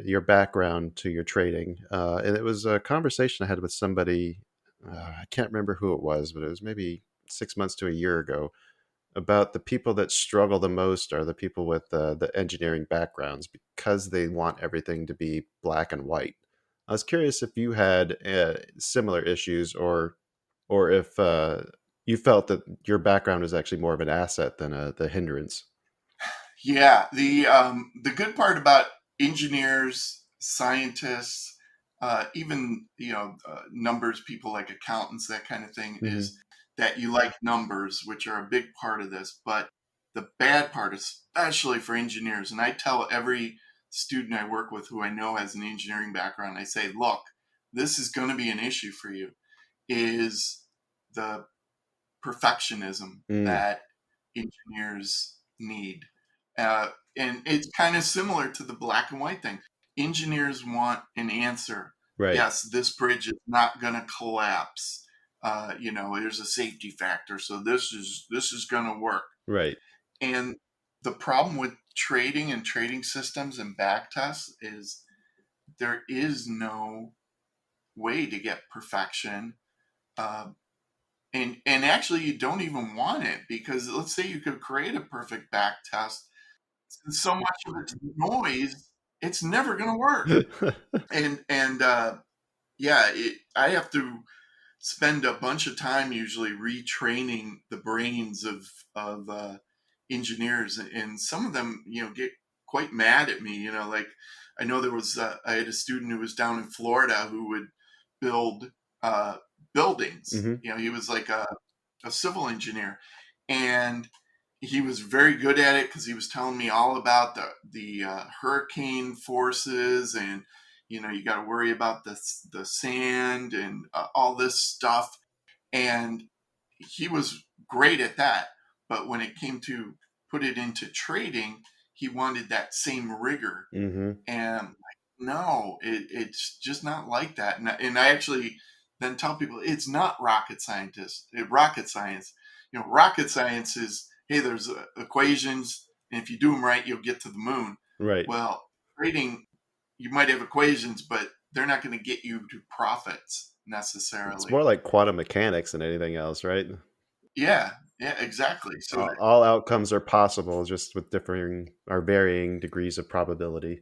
your background to your trading, and it was a conversation I had with somebody. I can't remember who it was, but it was maybe 6 months to a year ago about the people that struggle the most are the people with the engineering backgrounds because they want everything to be black and white. I was curious if you had similar issues, or if you felt that your background was actually more of an asset than the hindrance. yeah, the good part about engineers, scientists, even numbers people like accountants, that kind of thing, Hmm. is that you like numbers, which are a big part of this. But the bad part, especially for engineers, and I tell every student I work with who I know has an engineering background, I say, look, this is going to be an issue for you, is the perfectionism Mm, that engineers need. And it's kind of similar to the black and white thing. Engineers want an answer. right, Yes, this bridge is not going to collapse. There's a safety factor, so this is going to work. right. And the problem with trading and trading systems and back tests is there is no way to get perfection. Uh, and actually you don't even want it, because let's say you could create a perfect back test, since so much of it's noise, it's never going to work. And yeah, I have to spend a bunch of time usually retraining the brains of engineers, and some of them get quite mad at me. Like, I know I had a student who was down in Florida who would build buildings. Hmm. He was like a civil engineer, and he was very good at it because he was telling me all about the hurricane forces, and you got to worry about the sand and all this stuff. And he was great at that, but when it came to put it into trading, he wanted that same rigor. Hmm. And I'm like, no, it's just not like that. And I actually then tell people it's not rocket science. Rocket science is, hey, there's equations, and if you do them right, you'll get to the moon. Right. Well, trading, you might have equations, but they're not going to get you to profits It's necessarily. more like quantum mechanics than anything else, right? Yeah, yeah, exactly. So All outcomes are possible, just with differing or varying degrees of probability.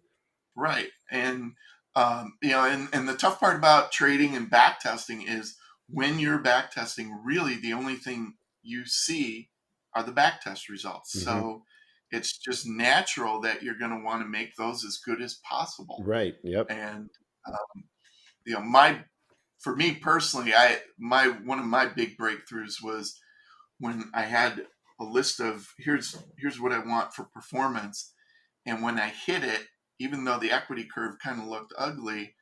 right, and and the tough part about trading and back testing is when you're back testing, really the only thing you see are the back test results. Hmm. So it's just natural that you're going to want to make those as good as possible. Right. Yep. And my for me personally, I my one of my big breakthroughs was when I had a list of here's what I want for performance, and when I hit it, even though the equity curve kind of looked ugly,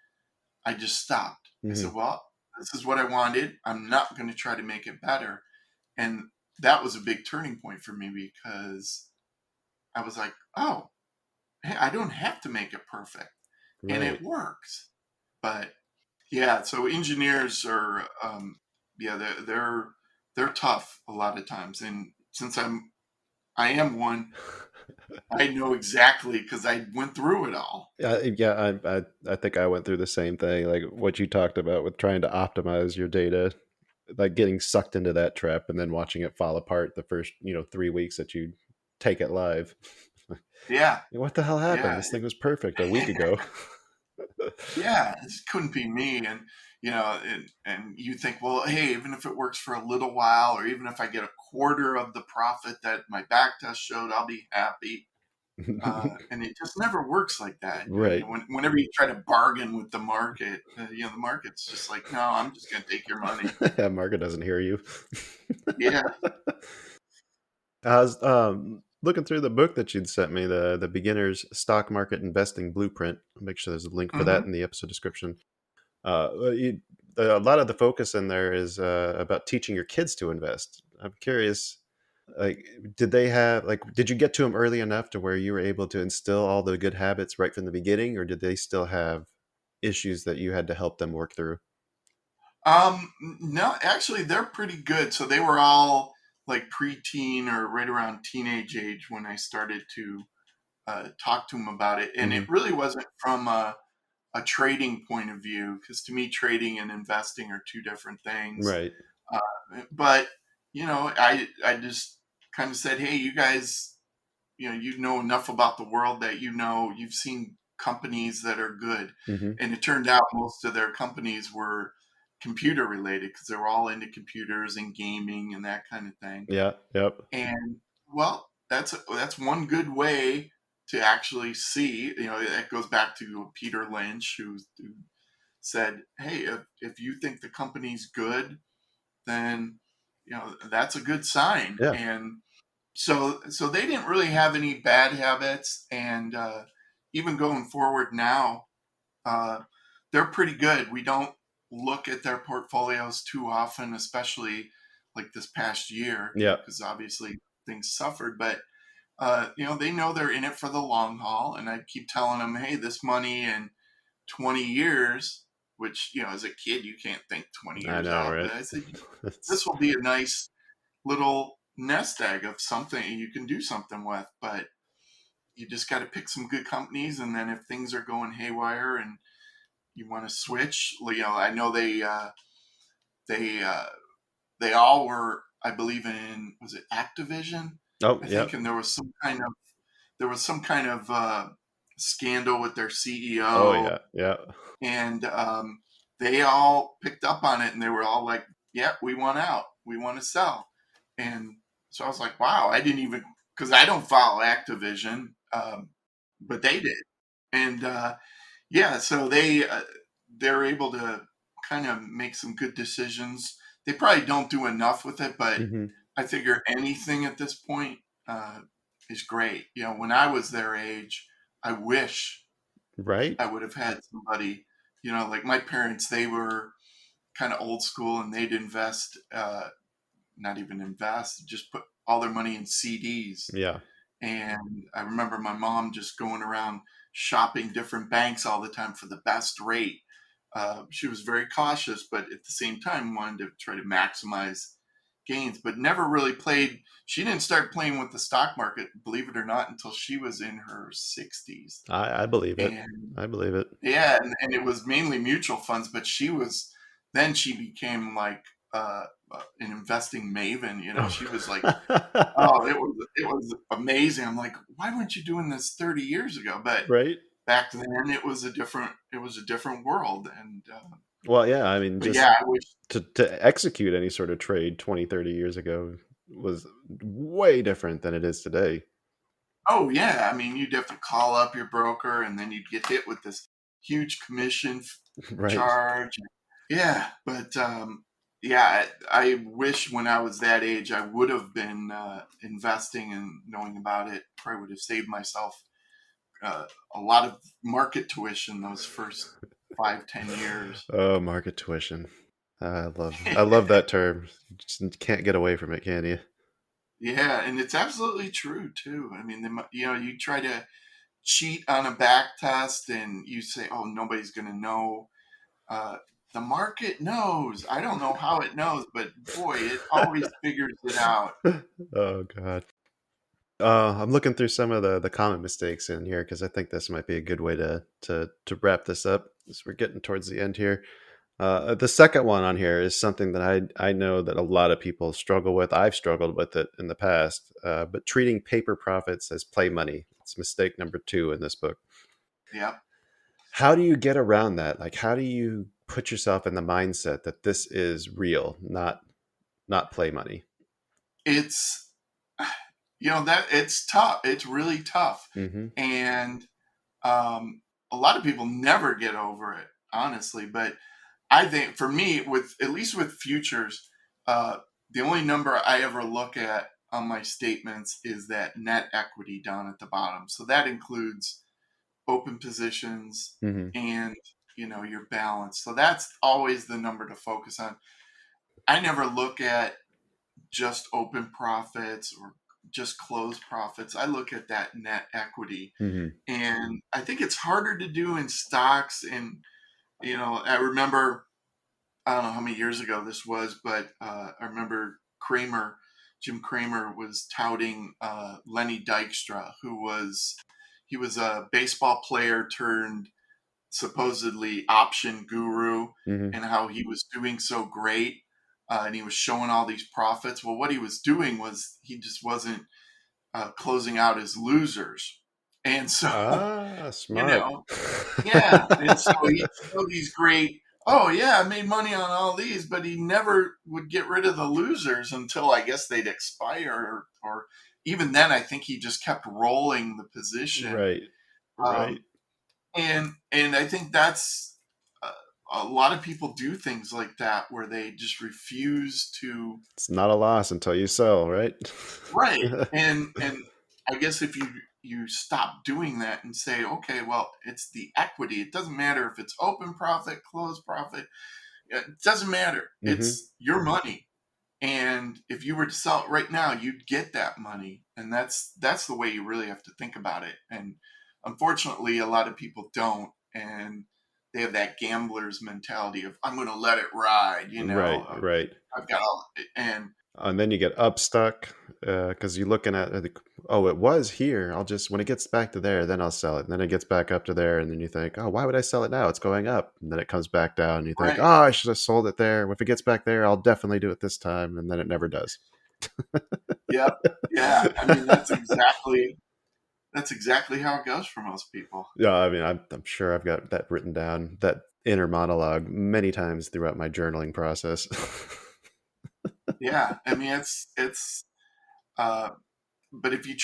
I just stopped. I Hmm. said, well, this is what I wanted. I'm not going to try to make it better. And that was a big turning point for me, because I was like, oh, hey, I don't have to make it perfect, and Right. it works. But yeah, so engineers are, yeah, they're tough a lot of times, and since I am one, I know exactly because I went through it all. Yeah, I think I went through the same thing, like what you talked about with trying to optimize your data, like getting sucked into that trap and then watching it fall apart the first, 3 weeks that you take it live. Yeah, What the hell happened? yeah. This thing was perfect a week ago. Yeah, this couldn't be me. And and you think, well, hey, even if it works for a little while, or even if I get a quarter of the profit that my back test showed, I'll be happy. And it just never works like that. Right. Whenever you try to bargain with the market, the market's just like, no, I'm just going to take your money. Yeah, Margaret doesn't hear you. Yeah. I was looking through the book that you'd sent me, the beginner's stock market investing blueprint. I'll make sure there's a link for that Hmm. in the episode description. A lot of the focus in there is about teaching your kids to invest. I'm curious, like, did you get to them early enough to where you were able to instill all the good habits right from the beginning, or did they still have issues that you had to help them work through? No, actually, they're pretty good. So they were all like preteen or right around teenage age when I started to talk to them about it. And Hmm. it really wasn't from a trading point of view, because to me, trading and investing are two different things. Right. But I just kind of said, hey, you guys, you know enough about the world that you've seen companies that are good, Hmm. and it turned out most of their companies were computer related because they were all into computers and gaming and that kind of thing. Yeah. Yep. And well, that's one good way to actually see. That goes back to Peter Lynch, who said, "Hey, if you think the company's good, then that's a good sign." Yeah. And so they didn't really have any bad habits, and even going forward now, uh, they're pretty good. We don't look at their portfolios too often, especially like this past year, Yeah. because obviously things suffered. But they know they're in it for the long haul, and I keep telling them, hey, this money in 20 years, which as a kid you can't think 20 I years know, out, right? but I said It's- this will be a nice little nest egg of something you can do something with. But you just got to pick some good companies, and then if things are going haywire and you want to switch, I know they they all were, I believe, in, was it Activision, oh, I yeah. think, and there was some kind of scandal with their Oh, CEO, yeah. Yeah. and they all picked up on it, and they were all like, "Yeah, we want out. We want to sell." And so I was like, "Wow!" I didn't even, because I don't follow Activision, but they did, and yeah, so they're able to kind of make some good decisions. They probably don't do enough with it, but Hmm. I figure anything at this point uh, is great. When I was their age, I wish Right. I would have had somebody, like my parents. They were kind of old school, and they'd invest, not even invest, just put all their money in CDs. Yeah. And I remember my mom just going around shopping different banks all the time for the best rate. She was very cautious, but at the same time wanted to try to maximize gains, but never really played. She didn't start playing with the stock market, believe it or not, until she was in her 60s. I believe it. And I believe it. yeah, and it was mainly mutual funds, but then she became like an investing maven. She was like, oh, it was amazing. I'm like, why weren't you doing this 30 years ago? But Right. back then it was a different world. And Well, yeah, I mean, but just yeah, I wish. to execute any sort of trade 20, 30 years ago was way different than it is today. Oh yeah, I mean, you'd have to call up your broker, and then you'd get hit with this huge commission Right. charge. Yeah, but yeah, I wish when I was that age I would have been investing and knowing about it. Probably would have saved myself uh, a lot of market tuition those first 5-10 years. Oh, market tuition. I love that term. Just can't get away from it, can you? Yeah, and it's absolutely true too. I mean, you try to cheat on a back test and you say, oh, nobody's going to know. The market knows. I don't know how it knows, but boy, it always figures it out. Oh God. I'm looking through some of the common mistakes in here because I think this might be a good way to wrap this up as we're getting towards the end here. The second one on here is something that I know that a lot of people struggle with. I've struggled with it in the past, but treating paper profits as play money. It's mistake number 2 in this book. Yep. How do you get around that? Like, how do you put yourself in the mindset that this is real, not play money? It's, that it's tough. It's really tough. Mm-hmm. And a lot of people never get over it, honestly. But I think for me, at least with futures, the only number I ever look at on my statements is that net equity down at the bottom. So that includes open positions Mm-hmm. and your balance. So that's always the number to focus on. I never look at just open profits or just closed profits. I look at that net equity. Mm-hmm. And I think it's harder to do in stocks. And I remember, I don't know how many years ago this was, but I remember Jim Cramer was touting Lenny Dykstra, he was a baseball player turned supposedly option guru, Mm-hmm. and how he was doing so great, and he was showing all these profits. Well, what he was doing was he just wasn't closing out his losers, and so Smart. yeah, and so he showed these great. Oh yeah, I made money on all these, but he never would get rid of the losers until I guess they'd expire, or even then, I think he just kept rolling the position. Right. Right. And I think that's a lot of people do things like that where they just refuse to. It's not a loss until you sell, right? Right. And I guess if you stop doing that and say, okay, well, it's the equity. It doesn't matter if it's open profit, closed profit. It doesn't matter. Mm-hmm. It's your money. And if you were to sell it right now, you'd get that money. And that's the way you really have to think about it. And unfortunately, a lot of people don't. And they have that gambler's mentality of, I'm going to let it ride, Right. I've got all, and then you get upstuck because you're looking at it was here. When it gets back to there, then I'll sell it. And then it gets back up to there, and then you think, oh, why would I sell it now? It's going up. And then it comes back down, and you think, right. oh, I should have sold it there. If it gets back there, I'll definitely do it this time. And then it never does. Yep. Yeah. I mean, that's exactly how it goes for most people. Yeah, I mean, I'm sure I've got that written down, that inner monologue, many times throughout my journaling process. Yeah, I mean, it's but if you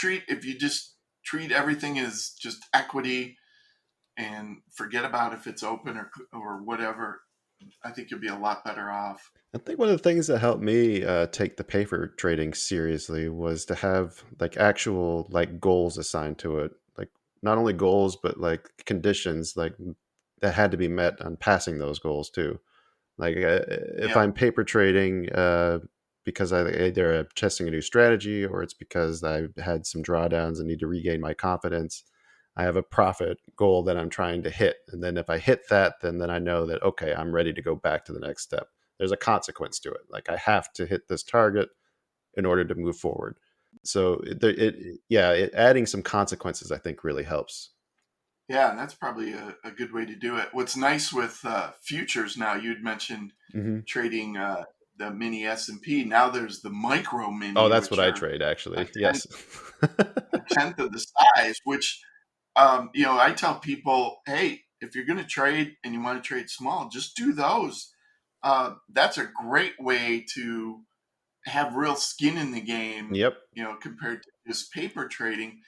just treat everything as just equity and forget about if it's open or whatever, I think you'll be a lot better off. I think one of the things that helped me take the paper trading seriously was to have like actual like goals assigned to it, like not only goals but like conditions like that had to be met on passing those goals too. Like if Yep. I'm paper trading because I either am testing a new strategy or it's because I had some drawdowns and need to regain my confidence, I have a profit goal that I'm trying to hit. And then if I hit that, then I know that, okay, I'm ready to go back to the next step. There's a consequence to it. Like I have to hit this target in order to move forward. So adding some consequences, I think really helps. Yeah, and that's probably a good way to do it. What's nice with futures now, you'd mentioned trading the mini S&P. Now there's the micro mini. Oh, that's what I trade, actually. Yes. A tenth of the size, which, I tell people, hey, if you're going to trade and you want to trade small, just do those. That's a great way to have real skin in the game. Yep. Compared to just paper trading.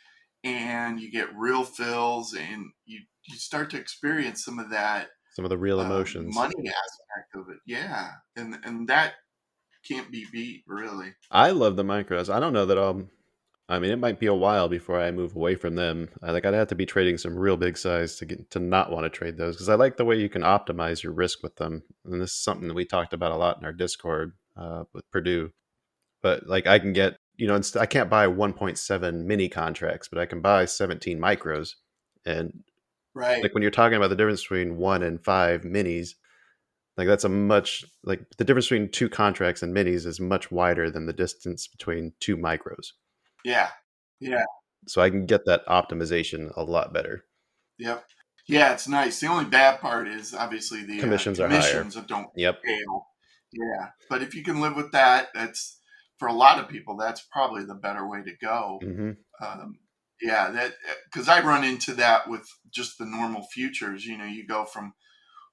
And you get real fills, and you start to experience some of the real emotions, money aspect of it. Yeah, and that can't be beat, really. I love the micros. I don't know that it might be a while before I move away from them. I'd have to be trading some real big size to get to not want to trade those, because I like the way you can optimize your risk with them. And this is something that we talked about a lot in our Discord with Purdue. But like I can get, I can't buy 1.7 mini contracts, but I can buy 17 micros, And Right. like when you're talking about the difference between 1 and 5 minis, like that's a much, like the difference between 2 contracts and minis is much wider than the distance between 2 micros. Yeah. Yeah. So I can get that optimization a lot better. Yep. Yeah, it's nice. The only bad part is obviously the Commissions are higher. commissions that don't Yep. scale. Yeah, but if you can live with that, that's for a lot of people. That's probably the better way to go. Hmm. Um, yeah, that because I run into that with just the normal futures. You know, you go from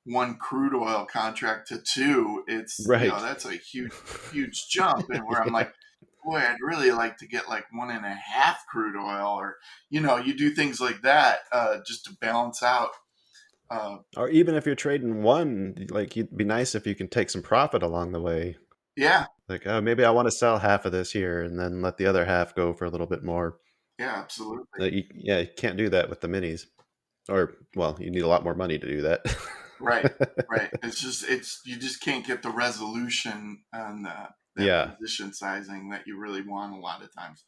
one crude oil contract to two. It's Right. that's a huge jump, and where I'm Yeah. like, boy, I'd really like to get like 1.5 crude oil, or you do things like that just to balance out. Or even if you're trading one, like it'd be nice if you can take some profit along the way. Yeah, Like, oh, maybe I want to sell half of this here and then let the other half go for a little bit more. yeah, absolutely. You can't do that with the minis. Or, well, you need a lot more money to do that. Right, right. It's you just can't get the resolution on that Yeah. position sizing that you really want a lot of times.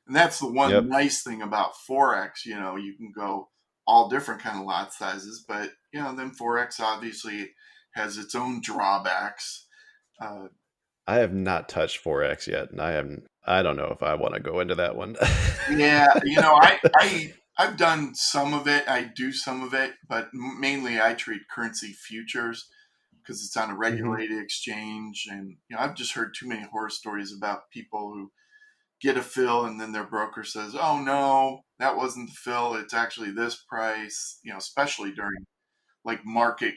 And that's the one Yep. nice thing about forex. You can go all different kind of lot sizes, but then forex obviously has its own drawbacks. Uh, I have not touched Forex yet, and I don't know if I want to go into that one. yeah, I've done some of it. I do some of it, but mainly I trade currency futures because it's on a Hmm. regulated exchange. And I've just heard too many horror stories about people who get a fill and then their broker says, "Oh no, that wasn't the fill. It's actually this price." Especially during like market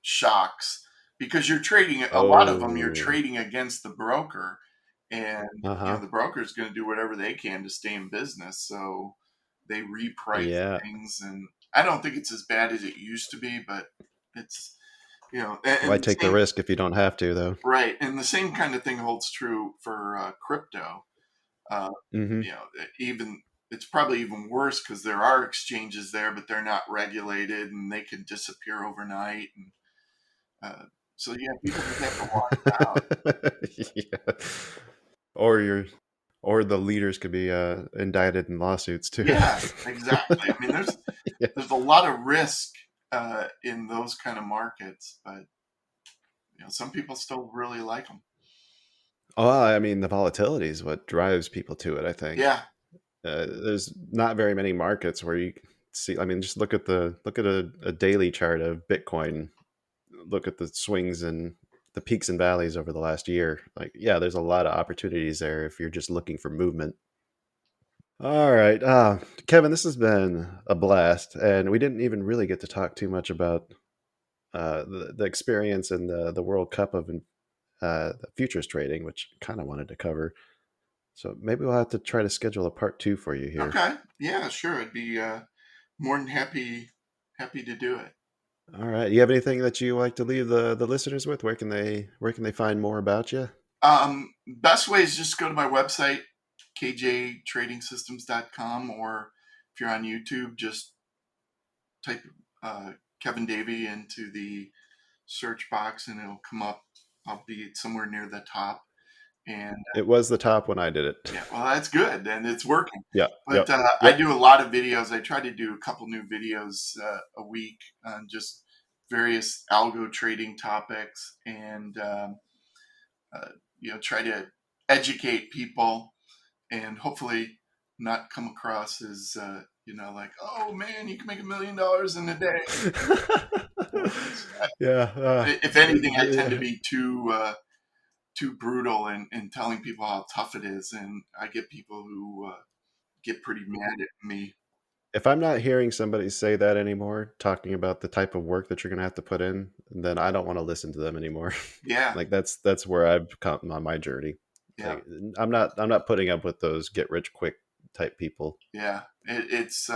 shocks, because you're trading a lot of them. You're Oh. trading against the broker, and Uh-huh. the broker is going to do whatever they can to stay in business. So they reprice Yeah. things, and I don't think it's as bad as it used to be, but it's Why and the take the same risk if you don't have to, though? right, and the same kind of thing holds true for crypto. Uh, Hmm. even it's probably even worse because there are exchanges there, but they're not regulated and they can disappear overnight. And so people just have to watch out. Yeah. Or you're, or the leaders could be indicted in lawsuits too. Yeah, exactly. I mean, Yeah. there's a lot of risk in those kind of markets, but some people still really like them. Well, I mean, the volatility is what drives people to it, I think. Yeah, There's not very many markets where you see. I mean, just look at a daily chart of Bitcoin. Look at the swings and the peaks and valleys over the last year. Like, yeah, there's a lot of opportunities there if you're just looking for movement. All right, Kevin, this has been a blast, and we didn't even really get to talk too much about the experience in the World Cup of the futures trading, which I kind of wanted to cover. So maybe we'll have to try to schedule a part 2 for you here. okay, yeah, sure. I'd be more than happy to do it. All right. You have anything that you like to leave the listeners with? Where can they find more about you? Best way is just go to my website, kjtradingsystems.com, or if you're on YouTube, just type Kevin Davey into the search box and it'll come up. I'll be somewhere near the top. And It was the top when I did it. yeah, well, that's good and it's working. Yeah. But Yep. I Yep. do a lot of videos. I try to do a couple new videos a week on just various algo trading topics, and uh, try to educate people and hopefully not come across as like, oh man, you can make $1 million in a day. Yeah. If anything, I tend to be too brutal in telling people how tough it is, and I get people who get pretty mad at me. If I'm not hearing somebody say that anymore, talking about the type of work that you're going to have to put in, then I don't want to listen to them anymore. Yeah, Like that's where I've come on my journey. yeah, Like I'm not putting up with those get rich quick type people. yeah. It's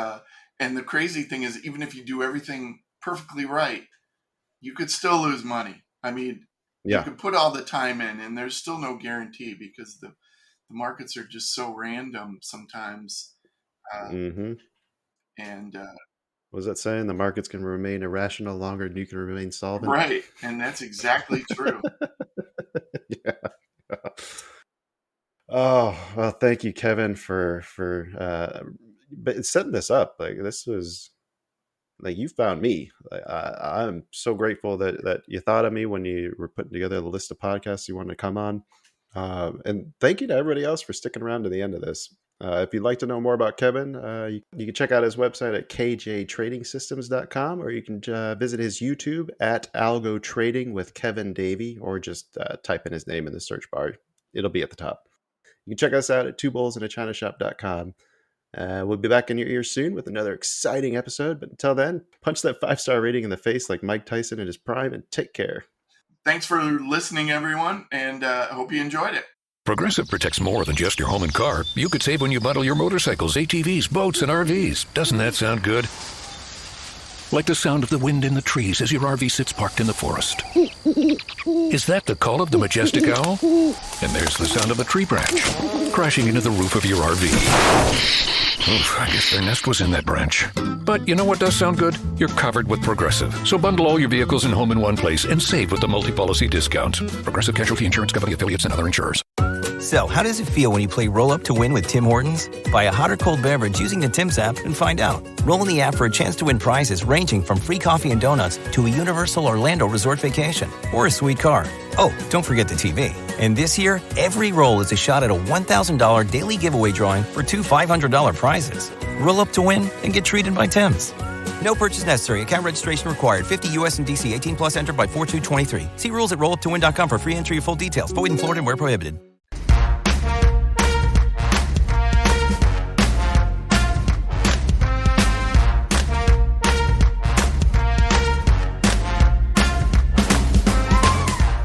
and the crazy thing is, even if you do everything perfectly right, you could still lose money. I mean, you Yeah. could put all the time in, and there's still no guarantee because the markets are just so random sometimes. Uh, Hmm. and What was that saying? The markets can remain irrational longer than you can remain solvent. right, and that's exactly true. Yeah. Oh, well, thank you, Kevin, for setting this up. Like this was like you found me. I'm so grateful that you thought of me when you were putting together the list of podcasts you wanted to come on. And thank you to everybody else for sticking around to the end of this. If you'd like to know more about Kevin, you can check out his website at kjtradingsystems.com, or you can visit his YouTube at Algo Trading with Kevin Davey, or just type in his name in the search bar. It'll be at the top. You can check us out at twobullsinachinashop.com. We'll be back in your ears soon with another exciting episode. But until then, punch that 5-star rating in the face like Mike Tyson in his prime, and take care. Thanks for listening, everyone, and I hope you enjoyed it. Progressive protects more than just your home and car. You could save when you bundle your motorcycles, ATVs, boats, and RVs. Doesn't that sound good? Like the sound of the wind in the trees as your RV sits parked in the forest. Is that the call of the majestic owl? And there's the sound of a tree branch crashing into the roof of your RV. Oof, I guess their nest was in that branch. But you know what does sound good? You're covered with Progressive. So bundle all your vehicles and home in one place and save with the multi-policy discount. Progressive Casualty Insurance Company affiliates and other insurers. So, how does it feel when you play Roll Up to Win with Tim Hortons? Buy a hot or cold beverage using the Tim's app and find out. Roll in the app for a chance to win prizes ranging from free coffee and donuts to a Universal Orlando resort vacation or a sweet car. Oh, don't forget the TV. And this year, every roll is a shot at a $1,000 daily giveaway drawing for 2 $500 prizes. Roll up to win and get treated by Tim's. No purchase necessary. Account registration required. 50 U.S. and D.C. 18 plus entered by 4/2/23. See rules at rolluptowin.com for free entry or full details. Void in Florida and where prohibited.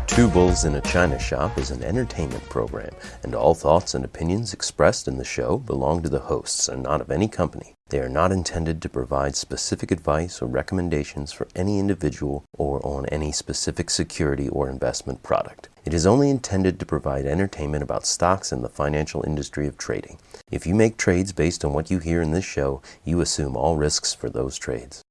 Two Bulls in a China Shop is an entertainment program, and all thoughts and opinions expressed in the show belong to the hosts and not of any company. They are not intended to provide specific advice or recommendations for any individual or on any specific security or investment product. It is only intended to provide entertainment about stocks and the financial industry of trading. If you make trades based on what you hear in this show, you assume all risks for those trades.